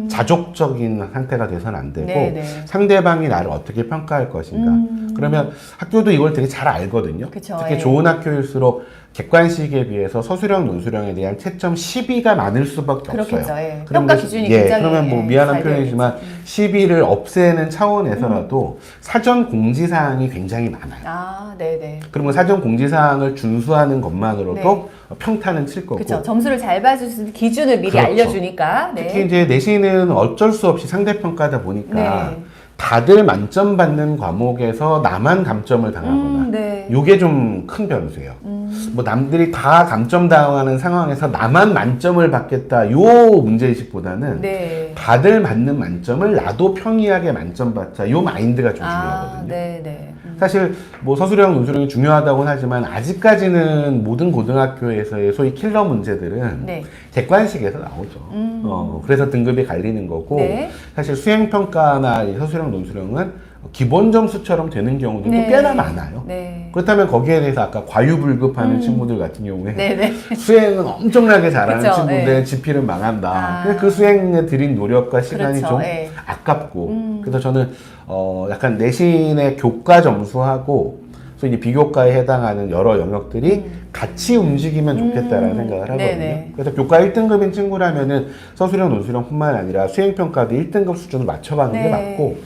자족적인 상태가 돼서는 안 되고 네네. 상대방이 나를 어떻게 평가할 것인가. 그러면 학교도 이걸 되게 잘 알거든요. 그쵸, 특히 예. 좋은 학교일수록 객관식에 비해서 서술형, 논술형에 대한 채점 12가 많을 수밖에 그렇겠죠. 없어요. 예. 그럼 평가 이제- 기준이 예, 굉장히 그러면 뭐 예, 미안한 잘 표현이지만 12를 없애는 차원에서라도 사전 공지사항이 굉장히 많아요. 아, 네네. 그러면 사전 공지사항을 준수하는 것만으로도 네. 평타는 칠 거고. 그렇죠. 점수를 잘 봐줄 수 있는 기준을 미리 그렇죠. 알려주니까. 네. 특히 이제 내신은 어쩔 수 없이 상대평가다 보니까 네. 다들 만점 받는 과목에서 나만 감점을 당하거나 네. 요게 좀 큰 변수예요. 뭐 남들이 다 감점 당하는 상황에서 나만 만점을 받겠다 요 문제의식보다는 네. 다들 맞는 만점을 나도 평이하게 만점 받자 요 마인드가 좀 아, 중요하거든요. 네네. 사실 뭐 서술형, 논술형이 중요하다고는 하지만 아직까지는 모든 고등학교에서의 소위 킬러 문제들은 네. 객관식에서 나오죠. 그래서 등급이 갈리는 거고 네. 사실 수행평가나 이 서술형, 논술형은 기본 점수처럼 되는 경우도 네. 꽤나 많아요. 네. 그렇다면 거기에 대해서 아까 과유불급하는 친구들 같은 경우에 네네. 수행은 엄청나게 잘하는 그쵸, 친구인데 네. 지필은 망한다. 아. 근데 그 수행에 들인 노력과 시간이 그렇죠, 좀 예. 아깝고 그래서 저는 약간 내신의 교과 점수하고 그래서 이제 비교과에 해당하는 여러 영역들이 같이 움직이면 좋겠다라는 생각을 하거든요. 네네. 그래서 교과 1등급인 친구라면은 서술형, 논술형뿐만 아니라 수행평가도 1등급 수준을 맞춰가는 게 네. 맞고,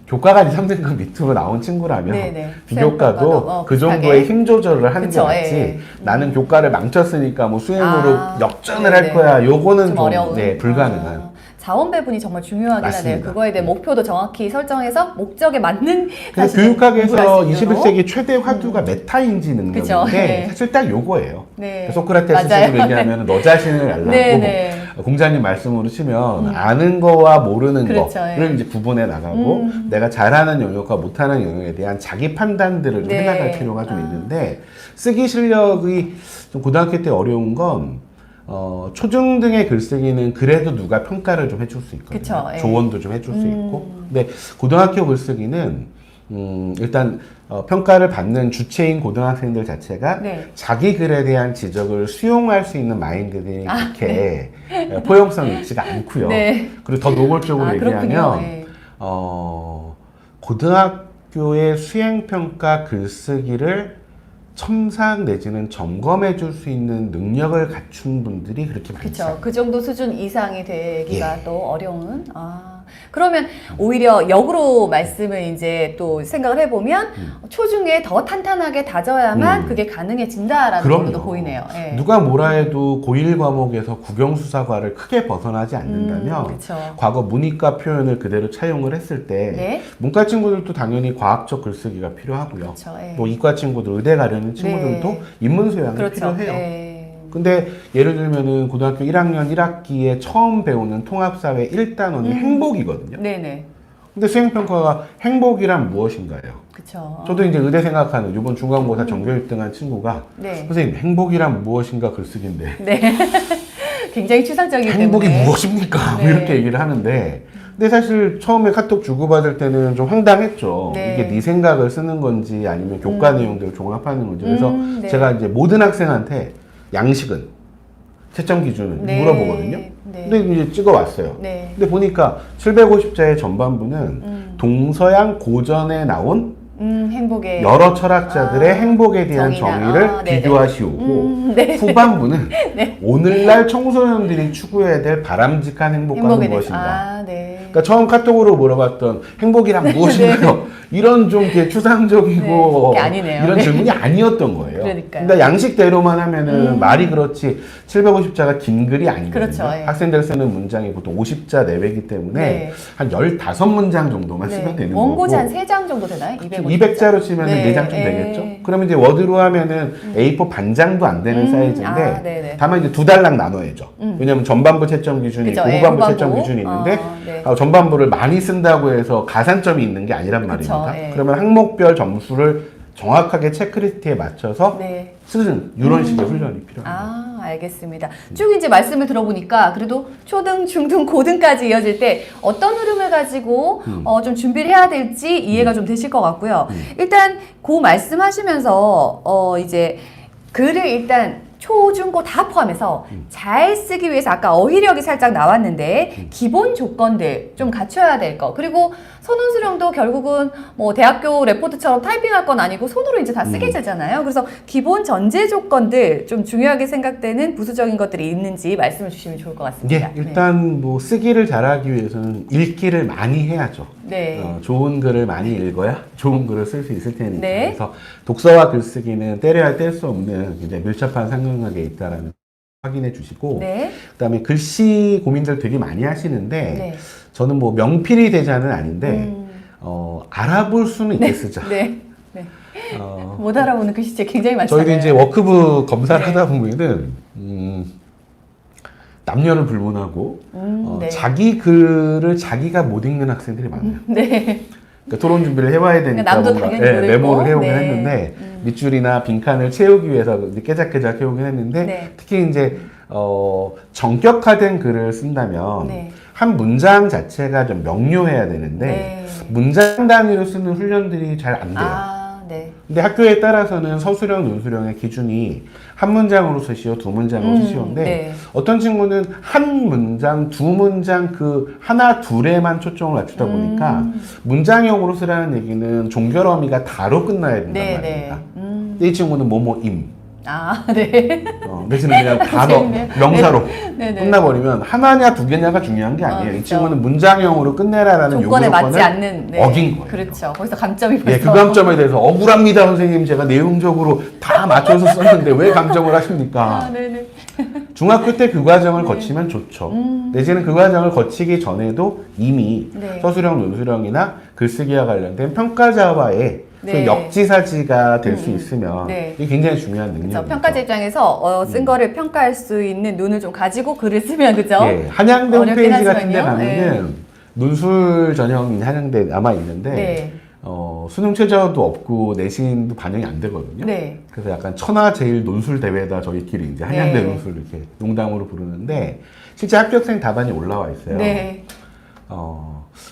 교과가 2, 3등급 밑으로 나온 친구라면 네네. 비교과도 수행평가도, 그 비슷하게. 정도의 힘 조절을 하는 그쵸, 게 맞지. 예. 나는 교과를 망쳤으니까 뭐 수행으로 아, 역전을 네네. 할 거야. 요거는 좀 어려운. 네, 불가능한. 자원 배분이 정말 중요하긴 하네요. 맞습니다. 그거에 대한 목표도 정확히 설정해서 목적에 맞는 그래서 사실은 공부를 교육학에서 할수 있도록. 21세기 최대 화두가 메타인지 그쵸, 능력인데 네. 사실 딱 요거예요. 네. 소크라테스 맞아요. 식으로 얘기하면 너 자신을 알라고 네, 네. 공자님 말씀으로 치면 아는 거와 모르는 그렇죠, 거를 예. 이제 구분해 나가고 내가 잘하는 영역과 못하는 영역에 대한 자기 판단들을 좀 네. 해나갈 필요가 좀 있는데, 쓰기 실력이 좀 고등학교 때 어려운 건 초중 등의 글쓰기는 그래도 누가 평가를 좀 해줄 수 있거든요. 그쵸, 예. 조언도 좀 해줄 수 있고. 근데 고등학교 글쓰기는 일단 평가를 받는 주체인 고등학생들 자체가 네. 자기 글에 대한 지적을 수용할 수 있는 마인드들이 그렇게 포용성이 있지가 않고요. 네. 그리고 더 노골적으로 그렇군요. 얘기하면 예. 고등학교의 수행평가 글쓰기를 첨삭 내지는 점검해 줄 수 있는 능력을 갖춘 분들이 그렇게 많지 그렇죠. 않아요. 그 정도 수준 이상이 되기가 예. 또 어려운. 그러면 오히려 역으로 말씀을 이제 또 생각을 해보면 초중에 더 탄탄하게 다져야만 그게 가능해진다라는 걸로도 보이네요. 예. 누가 뭐라 해도 고1 과목에서 국영수사과를 크게 벗어나지 않는다면 그렇죠. 과거 문이과 표현을 그대로 차용을 했을 때 네. 문과 친구들도 당연히 과학적 글쓰기가 필요하고요. 그렇죠. 예. 또 이과 친구들, 의대 가려는 친구들도 네. 인문 소양이 그렇죠. 필요해요. 예. 근데 예를 들면은 고등학교 1학년 1학기에 처음 배우는 통합사회 1단원이 행복이거든요. 네네. 근데 수행평가가 행복이란 무엇인가요? 그렇죠. 저도 이제 의대 생각하는 이번 중간고사 전교 1등한 친구가 네. 선생님 행복이란 무엇인가 글쓰기인데 네. 굉장히 추상적이기 행복이 때문에. 무엇입니까? 네. 뭐 이렇게 얘기를 하는데, 근데 사실 처음에 카톡 주고받을 때는 좀 황당했죠. 네. 이게 네 생각을 쓰는 건지 아니면 교과 내용들을 종합하는 건지. 그래서 네. 제가 이제 모든 학생한테 양식은 채점 기준을 네. 물어보거든요. 네. 근데 이제 찍어왔어요. 네. 근데 보니까 750자의 전반부는 동서양 고전에 나온 행복의 여러 철학자들의 행복에 대한 정의나, 정의를 네네. 비교하시오고 네. 후반부는 오늘날 청소년들이 추구해야 될 바람직한 행복과는 행복에 무엇인가. 네. 그러니까 처음 카톡으로 물어봤던 행복이란 무엇인가요? 이런 좀 이렇게 추상적이고 네, 그게 아니네요. 이런 네. 질문이 아니었던 거예요. 그러니까요. 근데 양식대로만 하면은 말이 그렇지 750자가 긴 글이 아니거든요. 그렇죠, 예. 학생들 쓰는 문장이 보통 50자 내외이기 때문에 네. 한 15문장 정도만 쓰면 되는 원고지 거고. 한 3장 정도 되나요? 200자로 치면 네. 4장쯤 예. 되겠죠? 그러면 이제 워드로 하면은 A4 반장도 안 되는 사이즈인데 네네. 다만 이제 두 달락 나눠야죠. 왜냐면 전반부 채점 기준이 그죠, 있고 예, 후반부 후반부. 채점 기준이 있는데 네. 전반부를 많이 쓴다고 해서 가산점이 있는 게 아니란 말입니다. 예. 그러면 항목별 점수를 정확하게 체크리스트에 맞춰서 네. 쓰는 이런 식의 훈련이 필요합니다. 알겠습니다. 쭉 이제 말씀을 들어보니까 그래도 초등, 중등, 고등까지 이어질 때 어떤 흐름을 가지고 좀 준비를 해야 될지 이해가 좀 되실 것 같고요. 일단 그 말씀하시면서 이제 글을 일단 초, 중, 고 다 포함해서 잘 쓰기 위해서 아까 어휘력이 살짝 나왔는데 기본 조건들 좀 갖춰야 될 거. 그리고 선원 수령도 결국은 뭐 대학교 레포트처럼 타이핑할 건 아니고 손으로 이제 다 쓰게 되잖아요. 그래서 기본 전제 조건들 좀 중요하게 생각되는 부수적인 것들이 있는지 말씀을 주시면 좋을 것 같습니다. 예, 일단 뭐 쓰기를 잘하기 위해서는 읽기를 많이 해야죠. 네. 좋은 글을 많이 읽어야 좋은 글을 쓸 수 있을 테니까. 네. 그래서 독서와 글쓰기는 때려야 뗄 수 없는 굉장히 밀접한 상관관계에 있다라는 확인해 주시고, 네. 그다음에 글씨 고민들 되게 많이 하시는데 네. 저는 뭐 명필이 대자는 아닌데 알아볼 수는 있게 쓰자. 네. 네. 못 알아보는 글씨체 굉장히 많잖아요. 저희도 이제 워크북 검사를 네. 하다 보면은 남녀를 불문하고 네. 자기 글을 자기가 못 읽는 학생들이 많아요. 네. 그러니까 토론 준비를 해봐야 되니까 남도 뭔가, 당연히 못 메모를 읽고. 해오긴 네. 했는데 밑줄이나 빈칸을 채우기 위해서 깨작깨작 해오긴 했는데 네. 특히 이제 정격화된 글을 쓴다면 네. 한 문장 자체가 좀 명료해야 되는데 네. 문장 단위로 쓰는 훈련들이 잘 안 돼요. 네. 근데 학교에 따라서는 서술형, 논술형의 기준이 한 문장으로 쓰시오, 두 문장으로 쓰시오인데 네. 어떤 친구는 한 문장, 두 문장 그 하나, 둘에만 초점을 맞추다 보니까 문장형으로 쓰라는 얘기는 종결어미가 다로 끝나야 된단 네, 말입니다. 네. 근데 이 친구는 뭐뭐임. 아, 네. 대신에 그냥 단어, 재밌네요. 명사로 네, 네. 끝나버리면 하나냐 두 개냐가 중요한 게 아니에요. 이 그렇죠. 친구는 문장형으로 끝내라라는 조건에 맞지 요구조건을 않는 네. 어긴 거예요. 그렇죠. 거기서 감점이 벌써. 예, 그 감점에 대해서 억울합니다, 선생님. 제가 내용적으로 다 맞춰서 썼는데 왜 감점을 하십니까? 아, 네네. 중학교 때 그 과정을 거치면 좋죠. 내지는 그 과정을 거치기 전에도 이미 네. 서술형, 논술형이나 글쓰기와 관련된 평가자와의 네. 그 역지사지가 될 수 있으면 네. 이게 굉장히 중요한 능력이죠. 그렇죠. 평가자 입장에서 쓴 거를 평가할 수 있는 눈을 좀 가지고 글을 쓰면 그죠? 예, 한양대 어렵긴 홈페이지 같은 데 하지만요. 가면은 논술 전형인 한양대 남아 있는데 네. 수능 최저도 없고 내신도 반영이 안 되거든요. 네. 그래서 약간 천하제일 논술 대회다 저희끼리 이제 한양대 네. 논술 이렇게 농담으로 부르는데 실제 합격생 답안이 올라와 있어요. 네.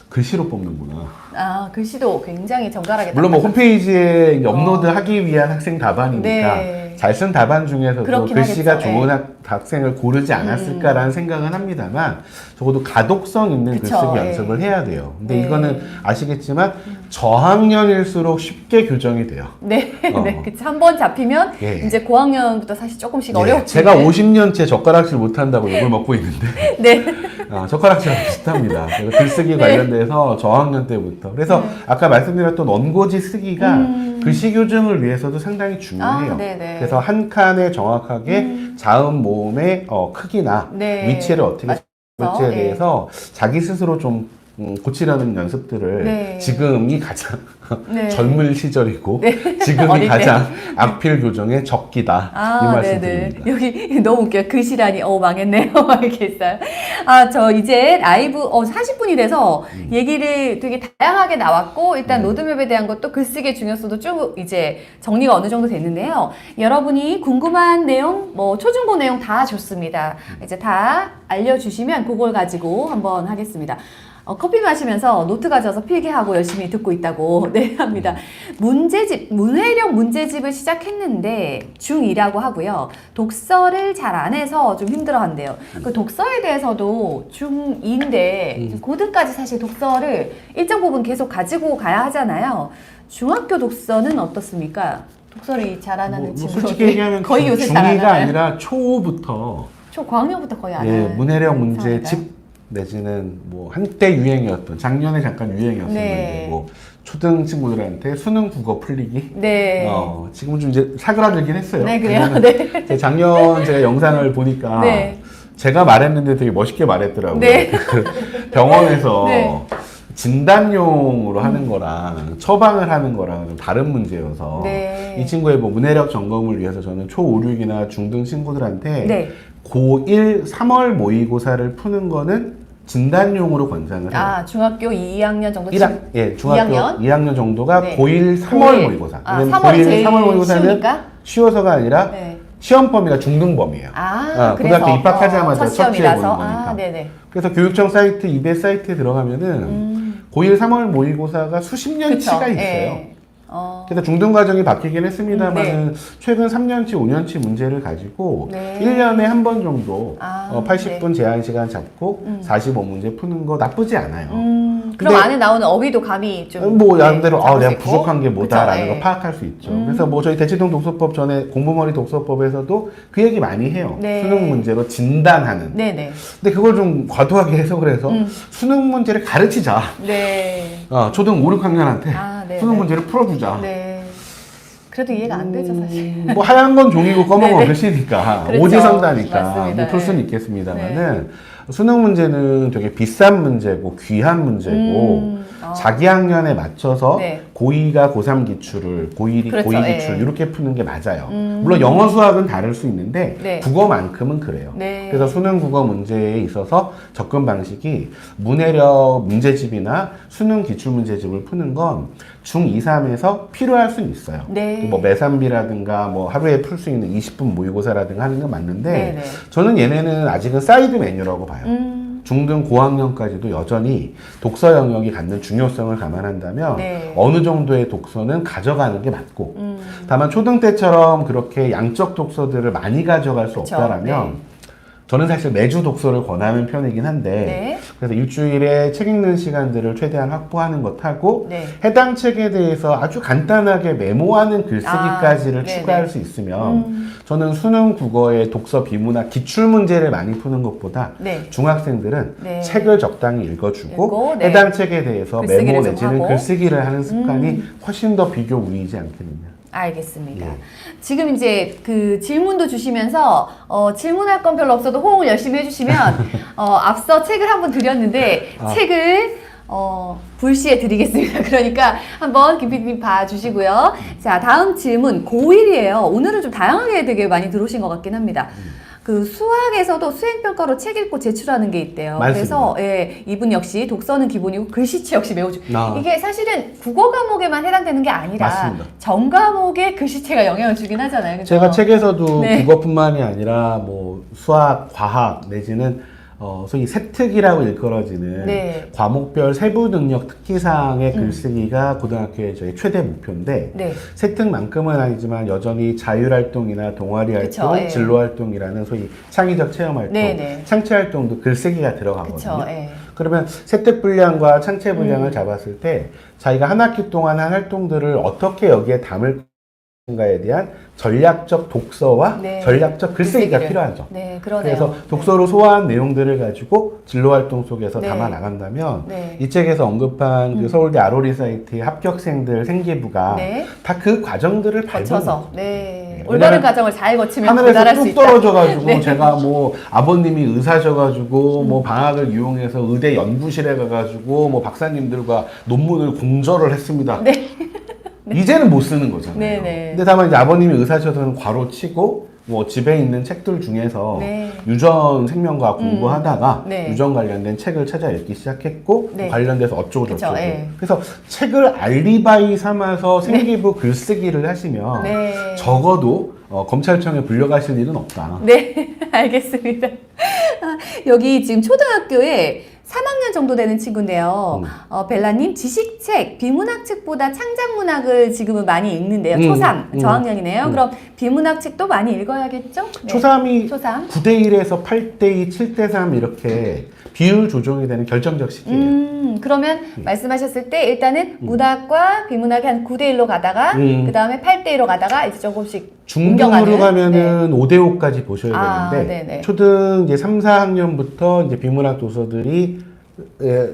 글씨로 뽑는구나. 아, 글씨도 굉장히 정갈하게. 물론 뭐 딱 홈페이지에 이제 업로드하기 위한 학생 답안이니까 네. 잘 쓴 답안 중에서도 그렇긴 글씨가 하겠죠. 좋은 학생을 고르지 않았을까라는 생각은 합니다만 적어도 가독성 있는 그쵸, 글쓰기 예. 연습을 해야 돼요. 근데 네. 이거는 아시겠지만 저학년일수록 쉽게 교정이 돼요. 네, 네, 그치. 한번 잡히면 예. 이제 고학년부터 사실 조금씩 예, 어려워지는. 제가 50년째 젓가락질 못한다고 욕을 먹고 있는데 네. 젓가락질하고 비슷합니다. 그래서 글쓰기 관련돼서 저학년 때부터. 그래서 아까 말씀드렸던 원고지 쓰기가 글씨 교정을 위해서도 상당히 중요해요. 아, 네네. 그래서 한 칸에 정확하게 자음 모음의 크기나 네. 위치를 어떻게 할지에 예. 대해서 자기 스스로 좀 고치려는 연습들을 네. 지금이 가장 네. 젊은 시절이고 네. 지금이 어릴 때. 가장 악필 교정의 적기다 이 아, 말씀 네네. 드립니다. 여기 너무 웃겨요. 글씨라니, 망했네요. 막 이렇게 있어요. 아, 저 이제 라이브, 40분이 돼서 얘기를 되게 다양하게 나왔고, 일단 로드맵에 대한 것도 글쓰기의 중요성도 쭉 이제 정리가 어느 정도 됐는데요. 여러분이 궁금한 내용, 초중고 내용 다 좋습니다. 이제 다 알려주시면 그걸 가지고 한번 하겠습니다. 커피 마시면서 노트 가져와서 필기하고 열심히 듣고 있다고 네 합니다. 문제집, 문해력 문제집을 시작했는데 중2라고 하고요. 독서를 잘 안 해서 좀 힘들어한대요. 그 독서에 대해서도 중2인데 고등까지 사실 독서를 일정 부분 계속 가지고 가야 하잖아요. 중학교 독서는 어떻습니까? 독서를 잘 안 하는 친구. 솔직히 얘기하면 거의 요새 잘 안 중2가 하나요? 아니라 초5부터 고학년부터 거의 안 예, 하는 문해력 상황인가요? 문제집 내지는 뭐 한때 유행이었던 작년에 잠깐 유행이었었는데 네. 뭐 초등 친구들한테 수능 국어 풀리기 네. 지금 좀 이제 사그라들긴 했어요. 네, 그래요? 왜냐면 네. 작년 제가 영상을 보니까 네. 제가 말했는데 되게 멋있게 말했더라고요. 네. 그 병원에서 네. 진단용으로 하는 거랑 처방을 하는 거랑 좀 다른 문제여서 네. 이 친구의 뭐 문해력 점검을 위해서 저는 초5, 6이나 중등 친구들한테 네. 고1 3월 모의고사를 푸는 거는 진단용으로 권장을 해요. 아, 중학교 2학년 정도? 중학교 2학년 정도가 네. 고1 3월 고1. 모의고사. 아, 왜냐면 3월이 고1 제일 3월 모의고사는 쉬우니까? 쉬워서가 아니라 네. 시험 범위가 중등범위예요. 아, 고등학교 그래서 입학하자마자 첫 첫 주에 보는 시험이라서. 거니까. 아, 네네. 그래서 교육청 사이트, 이베 사이트에 들어가면은 고1 3월 모의고사가 수십 년치가 그쵸. 있어요. 예. 그래서 중등 과정이 바뀌긴 했습니다만 네. 최근 3년치, 5년치 문제를 가지고 네. 1년에 한 번 정도 아, 80분 제한 시간 잡고 45문제 푸는 거 나쁘지 않아요. 그럼 근데 안에 나오는 어휘도 감이 좀. 뭐 네, 나름대로 잡을 수 내가 있고. 부족한 게 뭐다라는 그쵸, 걸 예. 파악할 수 있죠. 그래서 뭐 저희 대치동 독서법 전에 공부머리 독서법에서도 그 얘기 많이 해요. 네. 수능 문제로 진단하는. 네네. 근데 그걸 좀 과도하게 해석을 해서 수능 문제를 가르치자. 네. 초등 5, 6학년한테 아, 네, 수능 네. 문제를 풀어주자. 네. 그래도 이해가 안 되죠, 사실. 뭐 하얀 건 종이고 검은 건 네네. 글씨니까 그렇죠. 오지선다니까 맞습니다. 뭐 풀 수는 네. 있겠습니다만은 수능 문제는 되게 비싼 문제고 귀한 문제고 자기 학년에 맞춰서 네. 고2가 고3 기출을 고1이 그렇죠. 고2 예. 기출 이렇게 푸는 게 맞아요. 물론 영어 수학은 다를 수 있는데 네. 국어만큼은 그래요. 네. 그래서 수능 국어 문제에 있어서 접근 방식이 문해력 문제집이나 수능 기출 문제집을 푸는 건 중2, 3에서 필요할 수는 있어요. 네. 뭐 매산비라든가 뭐 하루에 풀 수 있는 20분 모의고사라든가 하는 건 맞는데 네네. 저는 얘네는 아직은 사이드 메뉴라고 봐요. 중등 고학년까지도 여전히 독서 영역이 갖는 중요성을 감안한다면 네. 어느 정도의 독서는 가져가는 게 맞고 다만 초등 때처럼 그렇게 양적 독서들을 많이 가져갈 수 그쵸. 없다라면 네. 저는 사실 매주 독서를 권하는 편이긴 한데 네. 그래서 일주일에 책 읽는 시간들을 최대한 확보하는 것하고 네. 해당 책에 대해서 아주 간단하게 메모하는 글쓰기까지를 아, 네네. 추가할 수 있으면 저는 수능 국어의 독서 비문학 기출 문제를 많이 푸는 것보다 네. 중학생들은 네. 책을 적당히 읽어주고 읽고, 네. 해당 책에 대해서 글쓰기를 메모 좀 내지는 하고. 글쓰기를 하는 습관이 훨씬 더 비교 우위이지 않겠느냐. 알겠습니다. 예. 지금 이제 그 질문도 주시면서 질문할 건 별로 없어도 호응을 열심히 해주시면 앞서 책을 한번 드렸는데 책을 불시에 드리겠습니다. 그러니까 한번 김 PD님 봐주시고요. 자, 다음 질문 고1이에요. 오늘은 좀 다양하게 되게 많이 들어오신 것 같긴 합니다. 그 수학에서도 수행평가로 책 읽고 제출하는 게 있대요. 맞습니다. 그래서 예, 이분 역시 독서는 기본이고 글씨체 역시 매우 아. 이게 사실은 국어 과목에만 해당되는 게 아니라 맞습니다. 전 과목에 글씨체가 영향을 주긴 하잖아요. 그죠? 제가 책에서도 네. 국어뿐만이 아니라 뭐 수학, 과학 내지는 소위 세특이라고 일컬어지는 네. 과목별 세부 능력 특기사항의 글쓰기가 고등학교의 저희 최대 목표인데 네. 세특만큼은 아니지만 여전히 자율활동이나 동아리활동, 그쵸, 예. 진로활동이라는 소위 창의적 체험활동, 네, 네. 창체활동도 글쓰기가 들어가거든요. 그쵸. 예. 그러면 세특 분량과 창체 분량을 잡았을 때 자기가 한 학기 동안 한 활동들을 어떻게 여기에 담을 가에 대한 전략적 독서와 네. 전략적 글쓰기가 글쓰기를. 필요하죠. 네, 그러네요. 그래서 독서로 소화한 내용들을 가지고 진로활동 속에서 네. 담아 나간다면 네. 이 책에서 언급한 그 서울대 아로리 사이트의 합격생들 생기부가 네. 다 그 과정들을 밟은 거쳐서 거죠. 네. 네. 올바른 왜냐면 과정을 잘 거치면 하늘에서 도달할 수 뚝 있다. 떨어져가지고 네. 제가 뭐 아버님이 의사셔가지고 뭐 방학을 이용해서 의대 연구실에 가가지고 뭐 박사님들과 논문을 공저를 했습니다. 네. 이제는 못 쓰는 거잖아요. 네네. 근데 다만 이제 아버님이 의사셔서는 괄호 치고 뭐 집에 있는 책들 중에서 네. 유전 생명과학 공부하다가 네. 유전 관련된 책을 찾아 읽기 시작했고 네. 관련돼서 어쩌고 그쵸, 저쩌고. 예. 그래서 책을 알리바이 삼아서 생기부 글쓰기를 하시면 네. 적어도 검찰청에 불려가실 일은 없다. 네, 알겠습니다. 여기 지금 초등학교에 3학년 정도 되는 친구인데요. 벨라님, 지식책, 비문학책보다 창작문학을 지금은 많이 읽는데요. 초3 저학년이네요. 그럼 비문학책도 많이 읽어야겠죠? 네. 초3이 초3. 9대1에서 8대2, 7대3 이렇게 비율 조정이 되는 결정적 시기예요. 그러면 말씀하셨을 때 일단은 문학과 비문학이 한 9대1로 가다가 그 다음에 8대1로 가다가 이제 조금씩 중등으로 옮겨가는. 가면은 5대5까지 보셔야 아, 되는데 네네. 초등 이제 3, 4학년부터 이제 비문학 도서들이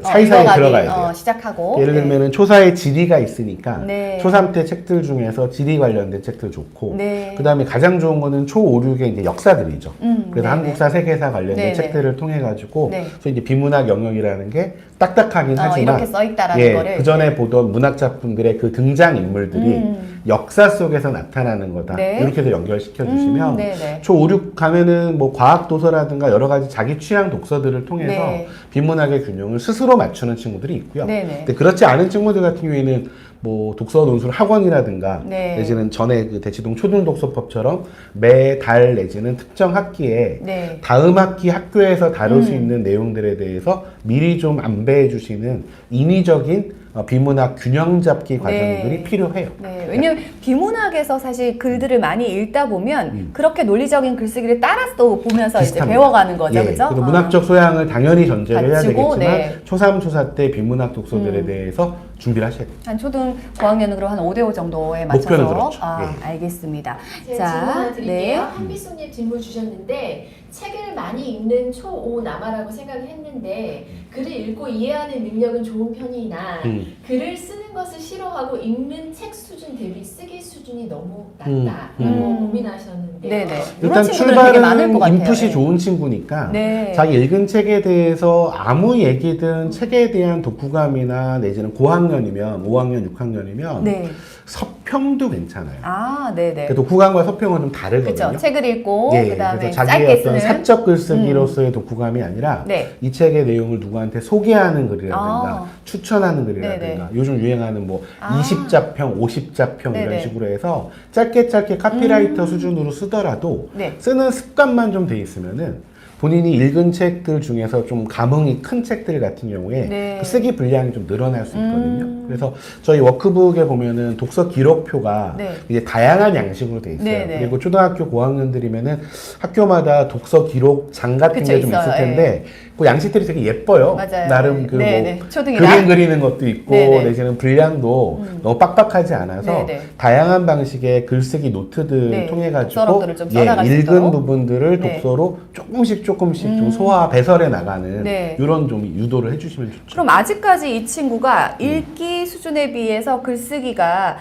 사이사이에 읽어가기, 들어가야 돼요. 시작하고. 예를 네. 들면은 초사에 지리가 있으니까 네. 초3 때 책들 중에서 지리 관련된 책들 좋고 네. 그다음에 가장 좋은 거는 초5, 6의 이제 역사들이죠. 그래서 네네. 한국사, 세계사 관련된 네네. 책들을 통해 가지고 네. 그래서 이제 비문학 영역이라는 게 딱딱하긴 하지만 이렇게 써 있다라는 예, 거를. 그 전에 보던 문학 작품들의 그 등장 인물들이 역사 속에서 나타나는 거다. 네. 이렇게 해서 연결시켜 주시면 네네. 초 5, 6 가면은 뭐 과학 도서라든가 여러 가지 자기 취향 독서들을 통해서 네. 비문학의 균형을 스스로 맞추는 친구들이 있고요. 네네. 근데 그렇지 않은 친구들 같은 경우에는 뭐 독서 논술 학원이라든가 네. 내지는 전에 그 대치동 초등독서법처럼 매달 내지는 특정 학기에 네. 다음 학기 학교에서 다룰 수 있는 내용들에 대해서 미리 좀 안배해 주시는 인위적인 비문학 균형 잡기 과정들이 네. 필요해요. 네, 왜냐면 비문학에서 사실 글들을 많이 읽다 보면 그렇게 논리적인 글쓰기를 따라서 또 보면서 이제 비슷합니다. 배워가는 거죠, 예, 그죠? 그래서 문학적 소양을 당연히 전제를 해야 갖추고, 되겠지만 네. 초3, 초4 때 비문학 독서들에 대해서 준비를 하셔야 돼요. 한 초등 고학년은 그럼 한 5대5 정도에 맞춰서. 목표는 그렇죠. 예. 알겠습니다. 제가 질문 하나 드릴게요. 네. 한비수님 질문 주셨는데 책을 많이 읽는 초5 남아라고 생각을 했는데 글을 읽고 이해하는 능력은 좋은 편이나 글을 쓰는 것을 싫어하고 읽는 책 수준 대비 쓰기 수준이 너무 낮다라고 고민하셨는데 네네. 일단 이런 친구들은 되게 많을 것 출발은 같아요. 인풋이 네. 좋은 친구니까 네. 자기 읽은 책에 대해서 아무 얘기든 책에 대한 독후감이나 내지는 고학년이면 5학년, 6학년이면 네. 서평도 괜찮아요. 아, 네네. 그 독후감과 서평은 좀 다르거든요. 그렇죠. 책을 읽고 예, 그다음에 그래서 짧게 자기의 쓰는. 어떤 사적 글쓰기로서의 독후감이 아니라 네. 이 책의 내용을 누구한테 소개하는 글이라든가 아. 추천하는 글이라든가 네네. 요즘 유행하는 뭐 아. 20자평, 50자평 이런 네네. 식으로 해서 짧게 카피라이터 수준으로 쓰더라도 네. 쓰는 습관만 좀 돼 있으면은 본인이 읽은 책들 중에서 좀 감흥이 큰 책들 같은 경우에 네. 그 쓰기 분량이 좀 늘어날 수 있거든요. 그래서 저희 워크북에 보면은 독서 기록표가 네. 이제 다양한 양식으로 돼 있어요. 네, 네. 그리고 초등학교 고학년들이면은 학교마다 독서 기록장 같은 그쵸, 게 좀 있어요. 있을 텐데 그 양식들이 되게 예뻐요. 맞아요. 나름 그 네, 뭐 네. 초등이나. 그림 그리는 것도 있고 네, 네. 내지는 분량도 너무 빡빡하지 않아서 네, 네. 다양한 방식의 글쓰기 노트들 네. 통해 가지고 독서록들을 좀 써나갈 수 읽은 있도록. 부분들을 네. 독서로 조금씩 좀 소화 배설해 나가는 네. 이런 좀 유도를 해주시면 좋죠. 그럼 아직까지 이 친구가 읽기 수준에 비해서 글쓰기가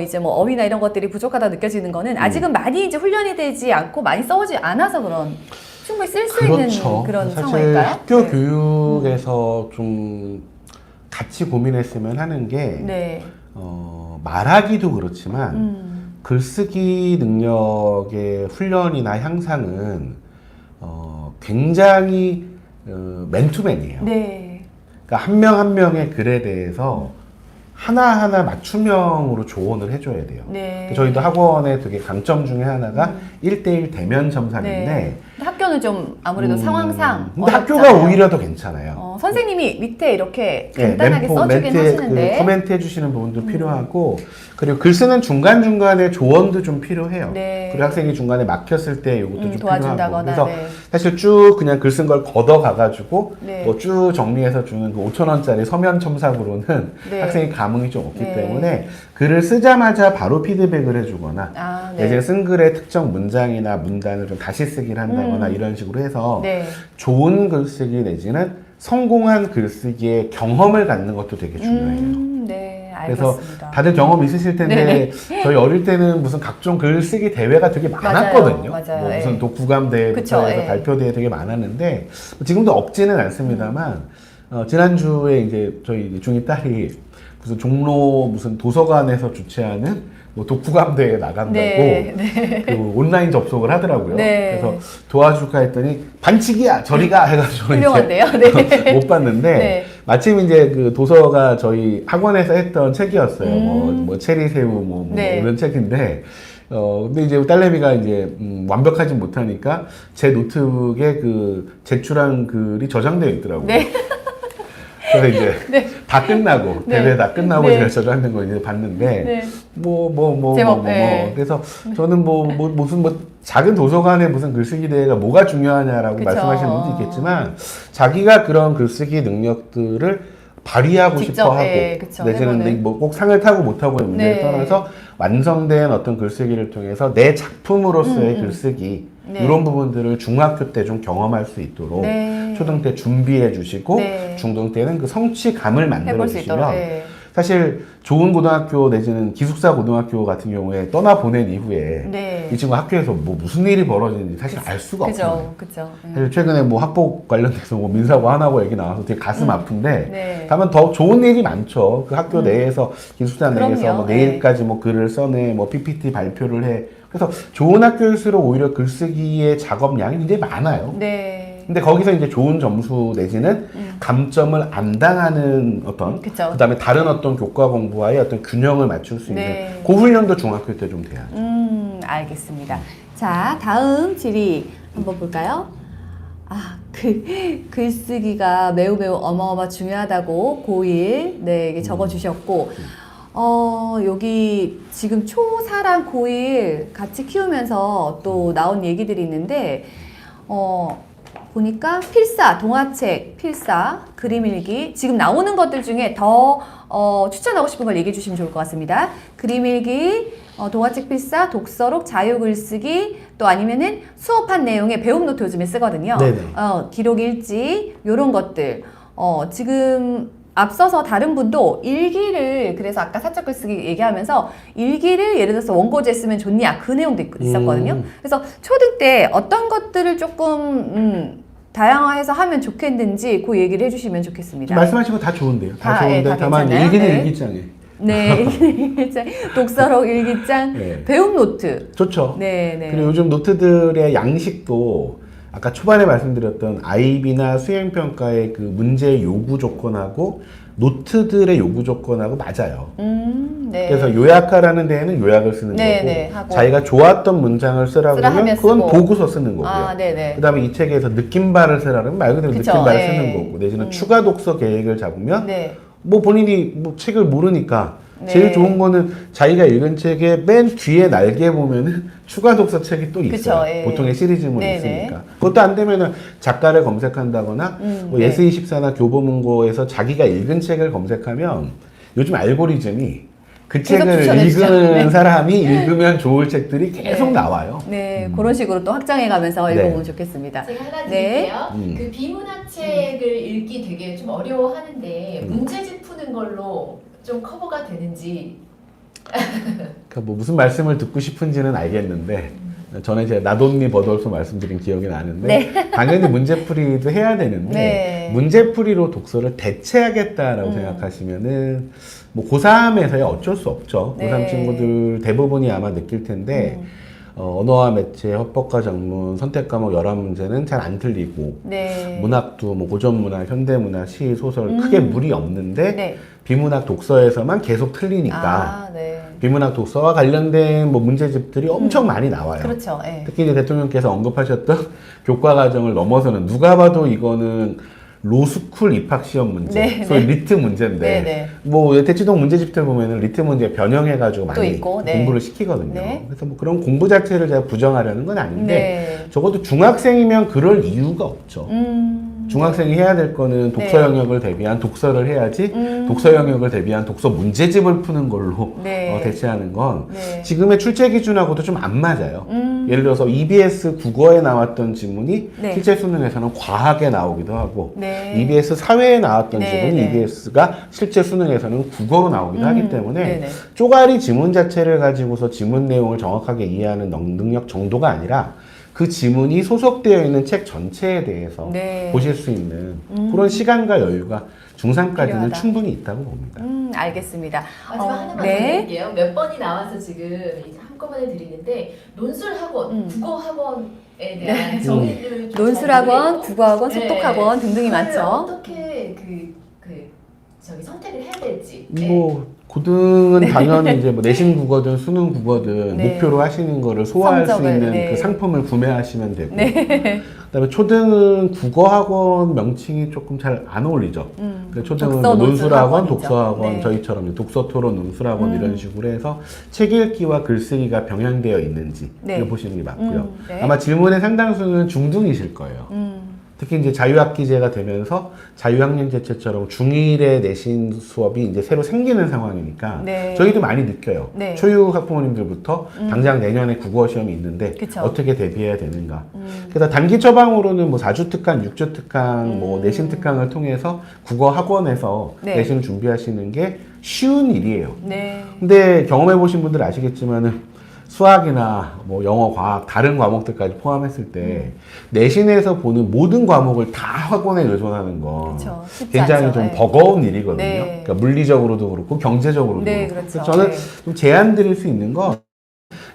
이제 뭐 어휘나 이런 것들이 부족하다 느껴지는 거는 아직은 많이 이제 훈련이 되지 않고 많이 써오지 않아서 그런 충분히 쓸 수 있는 그런 사실 상황일까요? 학교 네. 교육에서 좀 같이 고민했으면 하는 게 네. 말하기도 그렇지만 글쓰기 능력의 훈련이나 향상은 굉장히 맨투맨이에요. 네. 그러니까 한 명 한 명의 글에 대해서 하나하나 맞춤형으로 조언을 해줘야 돼요. 네. 저희도 학원의 되게 강점 중에 하나가 1대1 대면 첨삭인데 네. 근데 학교는 좀 아무래도 상황상 근데 학교가 어렵잖아요. 오히려 더 괜찮아요. 선생님이 밑에 이렇게 네, 간단하게 써주긴 멘트에 하시는데 코멘트 해주시는 부분도 필요하고 그리고 글 쓰는 중간중간에 조언도 좀 필요해요. 네. 그리고 학생이 중간에 막혔을 때 이것도 좀 필요하고 도와준다거나, 그래서 네. 사실 쭉 그냥 글 쓴 걸 걷어가가지고 네. 뭐 쭉 정리해서 주는 그 5,000원짜리 서면 첨삭으로는 네. 학생이 감흥이 좀 없기 네. 때문에 글을 쓰자마자 바로 피드백을 해주거나 아, 네. 내지는 쓴 글의 특정 문장이나 문단을 좀 다시 쓰기를 한다거나 이런 식으로 해서 네. 좋은 글쓰기 내지는 성공한 글쓰기의 경험을 갖는 것도 되게 중요해요. 네, 그래서 알겠습니다. 다들 경험 있으실 텐데 저희 어릴 때는 무슨 각종 글쓰기 대회가 되게 많았거든요. 맞아요. 뭐 예. 무슨 독후감 대회부터 그쵸, 해서 예. 발표 대회 되게 많았는데 지금도 없지는 않습니다만 지난주에 이제 저희 이제 중이 딸이 무슨 종로 무슨 도서관에서 주최하는 뭐 독후감 대회에 나간다고 네, 네. 그 온라인 접속을 하더라고요. 네. 그래서 도와줄까 했더니 반칙이야 저리가 해가지고 훌륭한데요. 네. 못 봤는데 네. 마침 이제 그 도서가 저희 학원에서 했던 책이었어요. 뭐 체리새우 뭐 네. 이런 책인데 근데 이제 딸내미가 이제 완벽하진 못하니까 제 노트북에 그 제출한 글이 저장되어 있더라고요. 네. 그래서 이제 네. 다 끝나고 네. 대회 다 끝나고 네. 제가 저장된 거 이제 봤는데 네. 뭐 네. 그래서 저는 무슨 작은 도서관에 무슨 글쓰기 대회가 뭐가 중요하냐라고 그쵸. 말씀하시는 분도 있겠지만 자기가 그런 글쓰기 능력들을 발휘하고 직접, 싶어 하고 예, 그쵸. 내지는 해보는. 뭐 꼭 상을 타고 못 타고의 문제를 네. 떠나서 완성된 어떤 글쓰기를 통해서 내 작품으로서의 글쓰기 네. 이런 부분들을 중학교 때 좀 경험할 수 있도록 네. 초등 때 준비해 주시고 네. 중등 때는 그 성취감을 만들어 해볼 수 있도록. 주시면 예. 사실 좋은 고등학교 내지는 기숙사 고등학교 같은 경우에 떠나 보낸 이후에 네. 이 친구 학교에서 뭐 무슨 일이 벌어지는지 사실 알 수가 없어요. 그죠. 사실 최근에 뭐 학폭 관련해서 뭐 민사고 하나고 얘기 나와서 되게 가슴 아픈데 네. 다만 더 좋은 일이 많죠. 그 학교 내에서 기숙사 내에서 그럼요. 뭐 내일까지 뭐 글을 써내 뭐 PPT 발표를 해. 그래서 좋은 학교일수록 오히려 글쓰기의 작업량이 굉장히 많아요. 네. 근데 거기서 이제 좋은 점수 내지는 감점을 안 당하는 어떤 그쵸. 그다음에 다른 어떤 교과 공부와의 어떤 균형을 맞출 수 있는 네. 그 훈련도 중학교 때 좀 돼야죠. 알겠습니다. 자, 다음 질의 한번 볼까요? 글쓰기가 매우 어마어마 중요하다고 고1 네, 이게 적어주셨고 여기 지금 초4랑 고1 같이 키우면서 또 나온 얘기들이 있는데 보니까 필사, 동화책, 필사, 그림 일기 지금 나오는 것들 중에 더 추천하고 싶은 걸 얘기해 주시면 좋을 것 같습니다. 그림 일기, 동화책 필사, 독서록, 자유글쓰기 또 아니면은 수업한 내용의 배움 노트 요즘에 쓰거든요. 네네. 기록 일지 요런 것들 지금 앞서서 다른 분도 일기를 그래서 아까 사적 글쓰기 얘기하면서 일기를 예를 들어서 원고지에 쓰면 좋냐 그 내용도 있었거든요. 그래서 초등 때 어떤 것들을 조금 다양화해서 하면 좋겠는지 그 얘기를 해주시면 좋겠습니다. 말씀하신 거 다 좋은데요. 다 다, 좋은데 다 다만 괜찮아요? 일기는 네. 일기장에 네, 일기장, 독서록, 일기장, 네. 배움 노트. 좋죠. 네, 네. 그리고 요즘 노트들의 양식도 아까 초반에 말씀드렸던 IB나 수행평가의 그 문제 요구 조건하고 노트들의 요구 조건하고 맞아요. 네. 그래서 요약하라는 데에는 요약을 쓰는 네, 거고, 네, 하고. 자기가 좋았던 문장을 쓰라고 쓰라 하면 하면 그건 쓰고. 보고서 쓰는 거고요. 아, 네네. 그 다음에 이 책에서 느낌발을 쓰라면 말 그대로 그쵸, 느낌발을 예. 쓰는 거고, 내지는 추가 독서 계획을 잡으면 네. 뭐 본인이 뭐 책을 모르니까 네. 제일 좋은 거는 자기가 읽은 책의 맨 뒤에 날개 보면은 추가 독서 책이 또 있어요. 그쵸, 예. 보통의 시리즈물이 네네. 있으니까. 그것도 안 되면은 작가를 검색한다거나 뭐 네. 예스24나 교보문고에서 자기가 읽은 책을 검색하면 요즘 알고리즘이 그 계속 책을 추천해주죠. 읽은 네. 사람이 읽으면 좋을 책들이 계속 네. 나와요. 네, 그런 식으로 또 확장해가면서 네. 읽어보면 좋겠습니다. 제가 하나 네. 드릴게요. 그 비문학책을 읽기 되게 좀 어려워하는데 문제집 푸는 걸로 좀 커버가 되는지. 그러니까 뭐 무슨 말씀을 듣고 싶은지는 알겠는데 전에 제가 나돈니 버돌소 말씀드린 기억이 나는데 네. 당연히 문제풀이도 해야 되는데 네. 문제풀이로 독서를 대체하겠다라고 생각하시면은 뭐 고3에서야 어쩔 수 없죠. 네. 고3 친구들 대부분이 아마 느낄 텐데 언어와 매체, 헌법과 전문, 선택과목 11문제는 잘 안 틀리고 네. 문학도 뭐 고전문학, 현대문학, 시, 소설 크게 무리 없는데 네. 비문학 독서에서만 계속 틀리니까 아, 네. 비문학 독서와 관련된 뭐 문제집들이 엄청 많이 나와요. 그렇죠. 예. 특히 이제 대통령께서 언급하셨던 교과 과정을 넘어서는 누가 봐도 이거는 로스쿨 입학 시험 문제, 네, 소위 네. 리트 문제인데 네, 네. 뭐 대치동 문제집들 보면은 리트 문제 변형해가지고 또 많이 있고, 네. 공부를 시키거든요. 네. 그래서 뭐 그런 공부 자체를 제가 부정하려는 건 아닌데 네. 적어도 중학생이면 그럴 이유가 없죠. 중학생이 해야 될 거는 독서 네. 영역을 대비한 독서를 해야지 독서 영역을 대비한 독서 문제집을 푸는 걸로 네. 대체하는 건 네. 지금의 출제 기준하고도 좀 안 맞아요. 예를 들어서 EBS 국어에 나왔던 지문이 네. 실제 수능에서는 과학에 나오기도 하고 네. EBS 사회에 나왔던 네, 지문이 네. EBS가 실제 수능에서는 국어로 나오기도 하기 때문에 네네. 쪼가리 지문 자체를 가지고서 지문 내용을 정확하게 이해하는 능력 정도가 아니라 그 지문이 소속되어 있는 책 전체에 대해서 네. 보실 수 있는 그런 시간과 여유가 중3까지는 필요하다. 충분히 있다고 봅니다. 알겠습니다. 마지막 하나만 더 네. 드릴게요. 몇 번이 나와서 지금 이제 한꺼번에 드리는데 논술학원, 국어학원에 대한 네. 정의를 좀 논술학원, 잘 모르겠고, 국어학원, 네. 속독학원 등등이 그걸 많죠. 어떻게 저기 선택을 해야 될지. 네. 뭐 고등은 당연히 이제 뭐 내신 국어든 수능 국어든 네. 목표로 하시는 거를 소화할 수 성적을, 있는 네. 그 상품을 구매하시면 되고 네. 그다음에 초등은 국어학원 명칭이 조금 잘 안 어울리죠. 그러니까 초등은 독서 뭐 논술학원, 논술학원이죠. 독서학원, 네. 저희처럼 독서토론 논술학원 이런 식으로 해서 책 읽기와 글쓰기가 병행되어 있는지 네. 이걸 보시는 게 맞고요. 네. 아마 질문의 상당수는 중등이실 거예요. 특히 이제 자유학기제가 되면서 자유학년제처럼 중1에 내신 수업이 이제 새로 생기는 상황이니까 네. 저희도 많이 느껴요. 네. 초육 학부모님들부터 당장 내년에 국어 시험이 있는데 그쵸. 어떻게 대비해야 되는가. 그래서 단기 처방으로는 뭐 4주 특강, 6주 특강, 뭐 내신 특강을 통해서 국어 학원에서 네. 내신을 준비하시는 게 쉬운 일이에요. 네. 근데 경험해 보신 분들 아시겠지만은 수학이나 뭐 영어, 과학, 다른 과목들까지 포함했을 때 내신에서 보는 모든 과목을 다 학원에 의존하는 건 그쵸. 쉽지 굉장히 않죠. 좀 네. 버거운 일이거든요. 네. 그러니까 물리적으로도 그렇고 경제적으로도 네, 그렇고. 그렇죠. 그래서 저는 네. 좀 제안 드릴 수 있는 건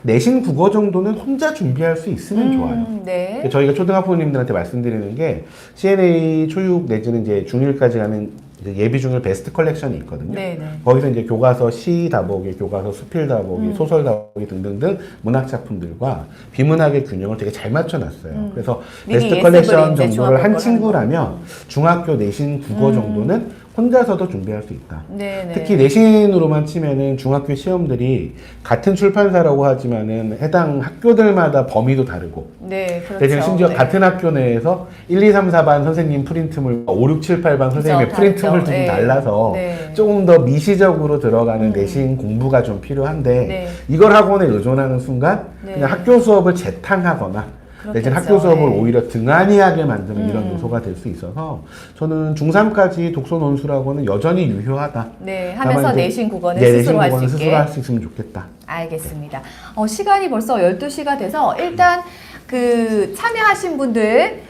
내신 국어 정도는 혼자 준비할 수 있으면 좋아요. 네. 저희가 초등학부모님들한테 말씀드리는 게 CNA 초육 내지는 이제 중1까지 가는 이제 예비 중일 베스트 컬렉션이 있거든요. 네, 네. 거기서 이제 교과서 시 다보기, 교과서 수필 다보기, 소설 다보기 등등등 문학 작품들과 비문학의 균형을 되게 잘 맞춰놨어요. 그래서 미리 베스트 예습을 컬렉션 이제 정도를 중학교 한 걸 친구라면 중학교 내신 국어 정도는 혼자서도 준비할 수 있다. 네, 네. 특히 내신으로만 치면은 중학교 시험들이 같은 출판사라고 하지만은 해당 학교들마다 범위도 다르고 네, 그렇죠. 대신 심지어 네. 같은 학교 내에서 1, 2, 3, 4반 선생님 프린트물과 5, 6, 7, 8반 선생님의 그렇죠, 프린트물도 다르죠. 네. 달라서 네. 조금 더 미시적으로 들어가는 내신 공부가 좀 필요한데 네. 이걸 학원에 의존하는 순간 네. 그냥 학교 수업을 재탕하거나 내지는 학교 그렇겠죠. 수업을 네. 오히려 등한히하게 만드는 이런 요소가 될 수 있어서 저는 중3까지 독서 논술학원은 여전히 유효하다. 네, 하면서 다만 이제 내신 국어는 네, 스스로 할 수 내신 있게. 국어는 스스로 할 수 있으면 좋겠다. 알겠습니다. 시간이 벌써 12시가 돼서 일단 그 참여하신 분들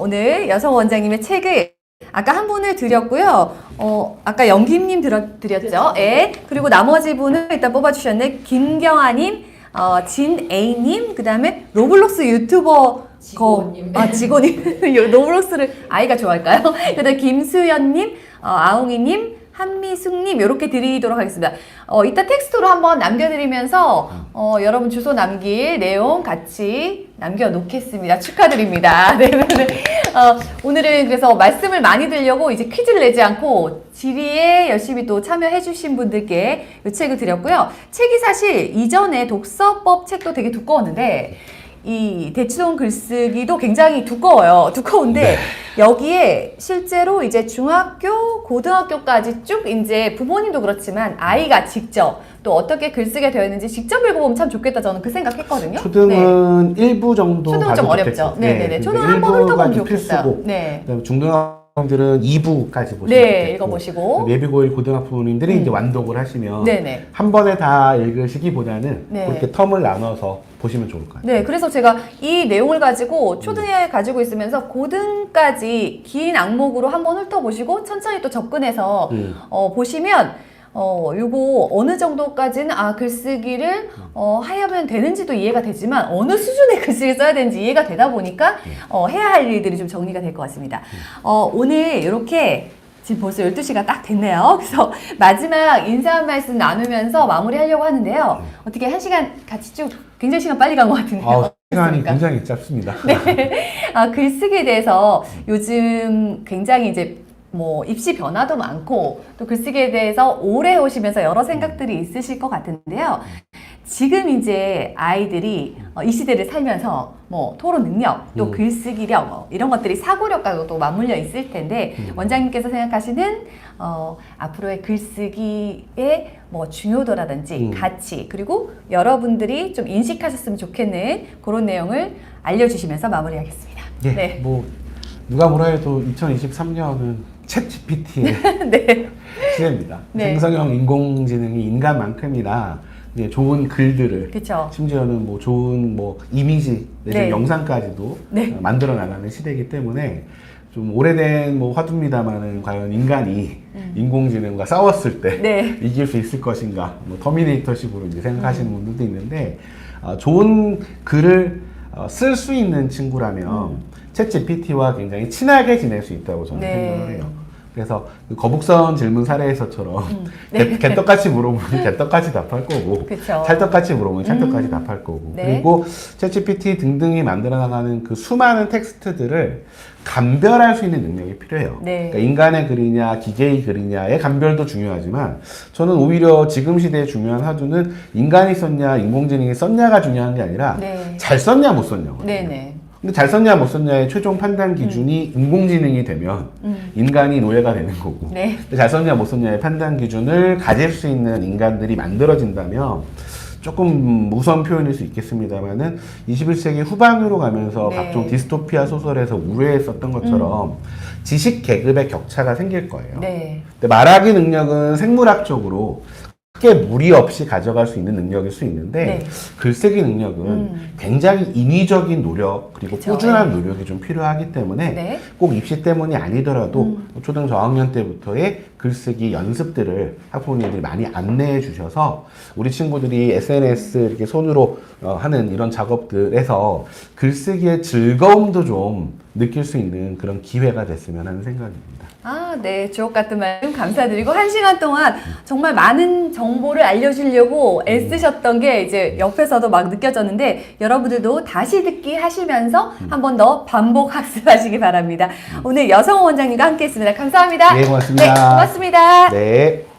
오늘 여성 원장님의 책을 아까 한 분을 드렸고요. 아까 영김님 드렸죠. 예. 그리고 나머지 분은 일단 뽑아주셨네. 김경아님, 진A님, 그 다음에 로블록스 유튜버 직원님. 직원님. 로블록스를 아이가 좋아할까요? 그다음 김수연님, 아웅이님, 한미숙님 이렇게 드리도록 하겠습니다. 이따 텍스트로 한번 남겨드리면서 여러분 주소 남길 내용 같이 남겨놓겠습니다. 축하드립니다. 네. 오늘은 그래서 말씀을 많이 드리려고 이제 퀴즈를 내지 않고 지리에 열심히 또 참여해주신 분들께 이 책을 드렸고요. 책이 사실 이전에 독서법 책도 되게 두꺼웠는데 이 대치동 글쓰기도 굉장히 두꺼워요. 두꺼운데 여기에 실제로 이제 중학교, 고등학교까지 쭉 이제 부모님도 그렇지만 아이가 직접 또 어떻게 글쓰게 되어 있는지 직접 읽어보면 참 좋겠다 저는 그 생각했거든요. 초등은 일부 정도 초등은 좀 봐도 어렵죠. 좋겠고. 네네네. 초등은 한 번 훑어보면 좋겠어요. 필수고. 네. 그다음에 중등학생들은 2부까지 보시면 네, 좋겠고. 읽어보시고. 예비고일 고등학부모님들이 이제 완독을 하시면 네네. 한 번에 다 읽으시기보다는 네. 그렇게 텀을 나눠서 보시면 좋을 것 같아요. 네, 그래서 제가 이 내용을 가지고 초등에 가지고 있으면서 고등까지 긴 악목으로 한번 훑어보시고 천천히 또 접근해서 보시면 요거 어느 정도까지는 글쓰기를 하면 되는지도 이해가 되지만 어느 수준의 글쓰기를 써야 되는지 이해가 되다 보니까 해야 할 일들이 좀 정리가 될 것 같습니다. 오늘 이렇게 지금 벌써 12시가 딱 됐네요. 그래서 마지막 인사 한 말씀 나누면서 마무리하려고 하는데요. 어떻게 한 시간 같이 쭉 굉장히 시간 빨리 간 것 같은데요. 시간이 굉장히 짧습니다. 네. 글쓰기에 대해서 요즘 굉장히 이제 뭐 입시 변화도 많고 또 글쓰기에 대해서 오래 오시면서 여러 생각들이 있으실 것 같은데요. 지금 이제 아이들이 이 시대를 살면서 뭐 토론 능력, 또 글쓰기력 이런 것들이 사고력과도 또 맞물려 있을 텐데 원장님께서 생각하시는 앞으로의 글쓰기의 뭐 중요도라든지 가치 그리고 여러분들이 좀 인식하셨으면 좋겠는 그런 내용을 알려주시면서 마무리하겠습니다. 네. 뭐 누가 뭐라 해도 2023년은 챗 GPT의 네. 시대입니다. 네. 생성형 인공지능이 인간만큼이나 이제 좋은 글들을 그쵸. 심지어는 뭐 좋은 뭐 이미지 내지 네. 영상까지도 네. 만들어 나가는 시대이기 때문에 좀 오래된 뭐 화두입니다만은 과연 인간이 인공지능과 싸웠을 때 네. 이길 수 있을 것인가 뭐 터미네이터식으로 이제 생각하시는 분들도 있는데 좋은 글을 쓸 수 있는 친구라면 챗 GPT와 굉장히 친하게 지낼 수 있다고 저는 네. 생각을 해요. 그래서 그 거북선 질문 사례에서처럼 네. 개떡같이 물어보면 개떡같이 답할 거고 그쵸. 찰떡같이 물어보면 찰떡같이 답할 거고 네. 그리고 챗GPT 등등이 만들어 나가는 그 수많은 텍스트들을 감별할 수 있는 능력이 필요해요. 네. 그러니까 인간의 글이냐 기계의 글이냐의 감별도 중요하지만 저는 오히려 지금 시대에 중요한 화두는 인간이 썼냐 인공지능이 썼냐가 중요한 게 아니라 네. 잘 썼냐 못 썼냐거든요. 네네. 근데 잘 썼냐 못 썼냐의 최종 판단 기준이 인공지능이 되면 인간이 노예가 되는 거고 네. 근데 잘 썼냐 못 썼냐의 판단 기준을 가질 수 있는 인간들이 만들어진다면 조금 무서운 표현일 수 있겠습니다만은 21세기 후반으로 가면서 네. 각종 디스토피아 소설에서 우려했었던 것처럼 지식 계급의 격차가 생길 거예요. 네. 근데 말하기 능력은 생물학적으로 크게 무리 없이 가져갈 수 있는 능력일 수 있는데 네. 글쓰기 능력은 굉장히 인위적인 노력 그리고 그쵸. 꾸준한 네. 노력이 좀 필요하기 때문에 네. 꼭 입시 때문이 아니더라도 초등 저학년 때부터의 글쓰기 연습들을 학부모님들이 많이 안내해 주셔서 우리 친구들이 SNS 이렇게 손으로 하는 이런 작업들에서 글쓰기의 즐거움도 좀 느낄 수 있는 그런 기회가 됐으면 하는 생각입니다. 네. 주옥 같은 말씀 감사드리고 1시간 동안 정말 많은 정보를 알려주려고 애쓰셨던 게 이제 옆에서도 막 느껴졌는데 여러분들도 다시 듣기 하시면서 한 번 더 반복 학습하시기 바랍니다. 오늘 여성원 원장님과 함께 했습니다. 감사합니다. 네, 고맙습니다. 네, 고맙습니다. 네.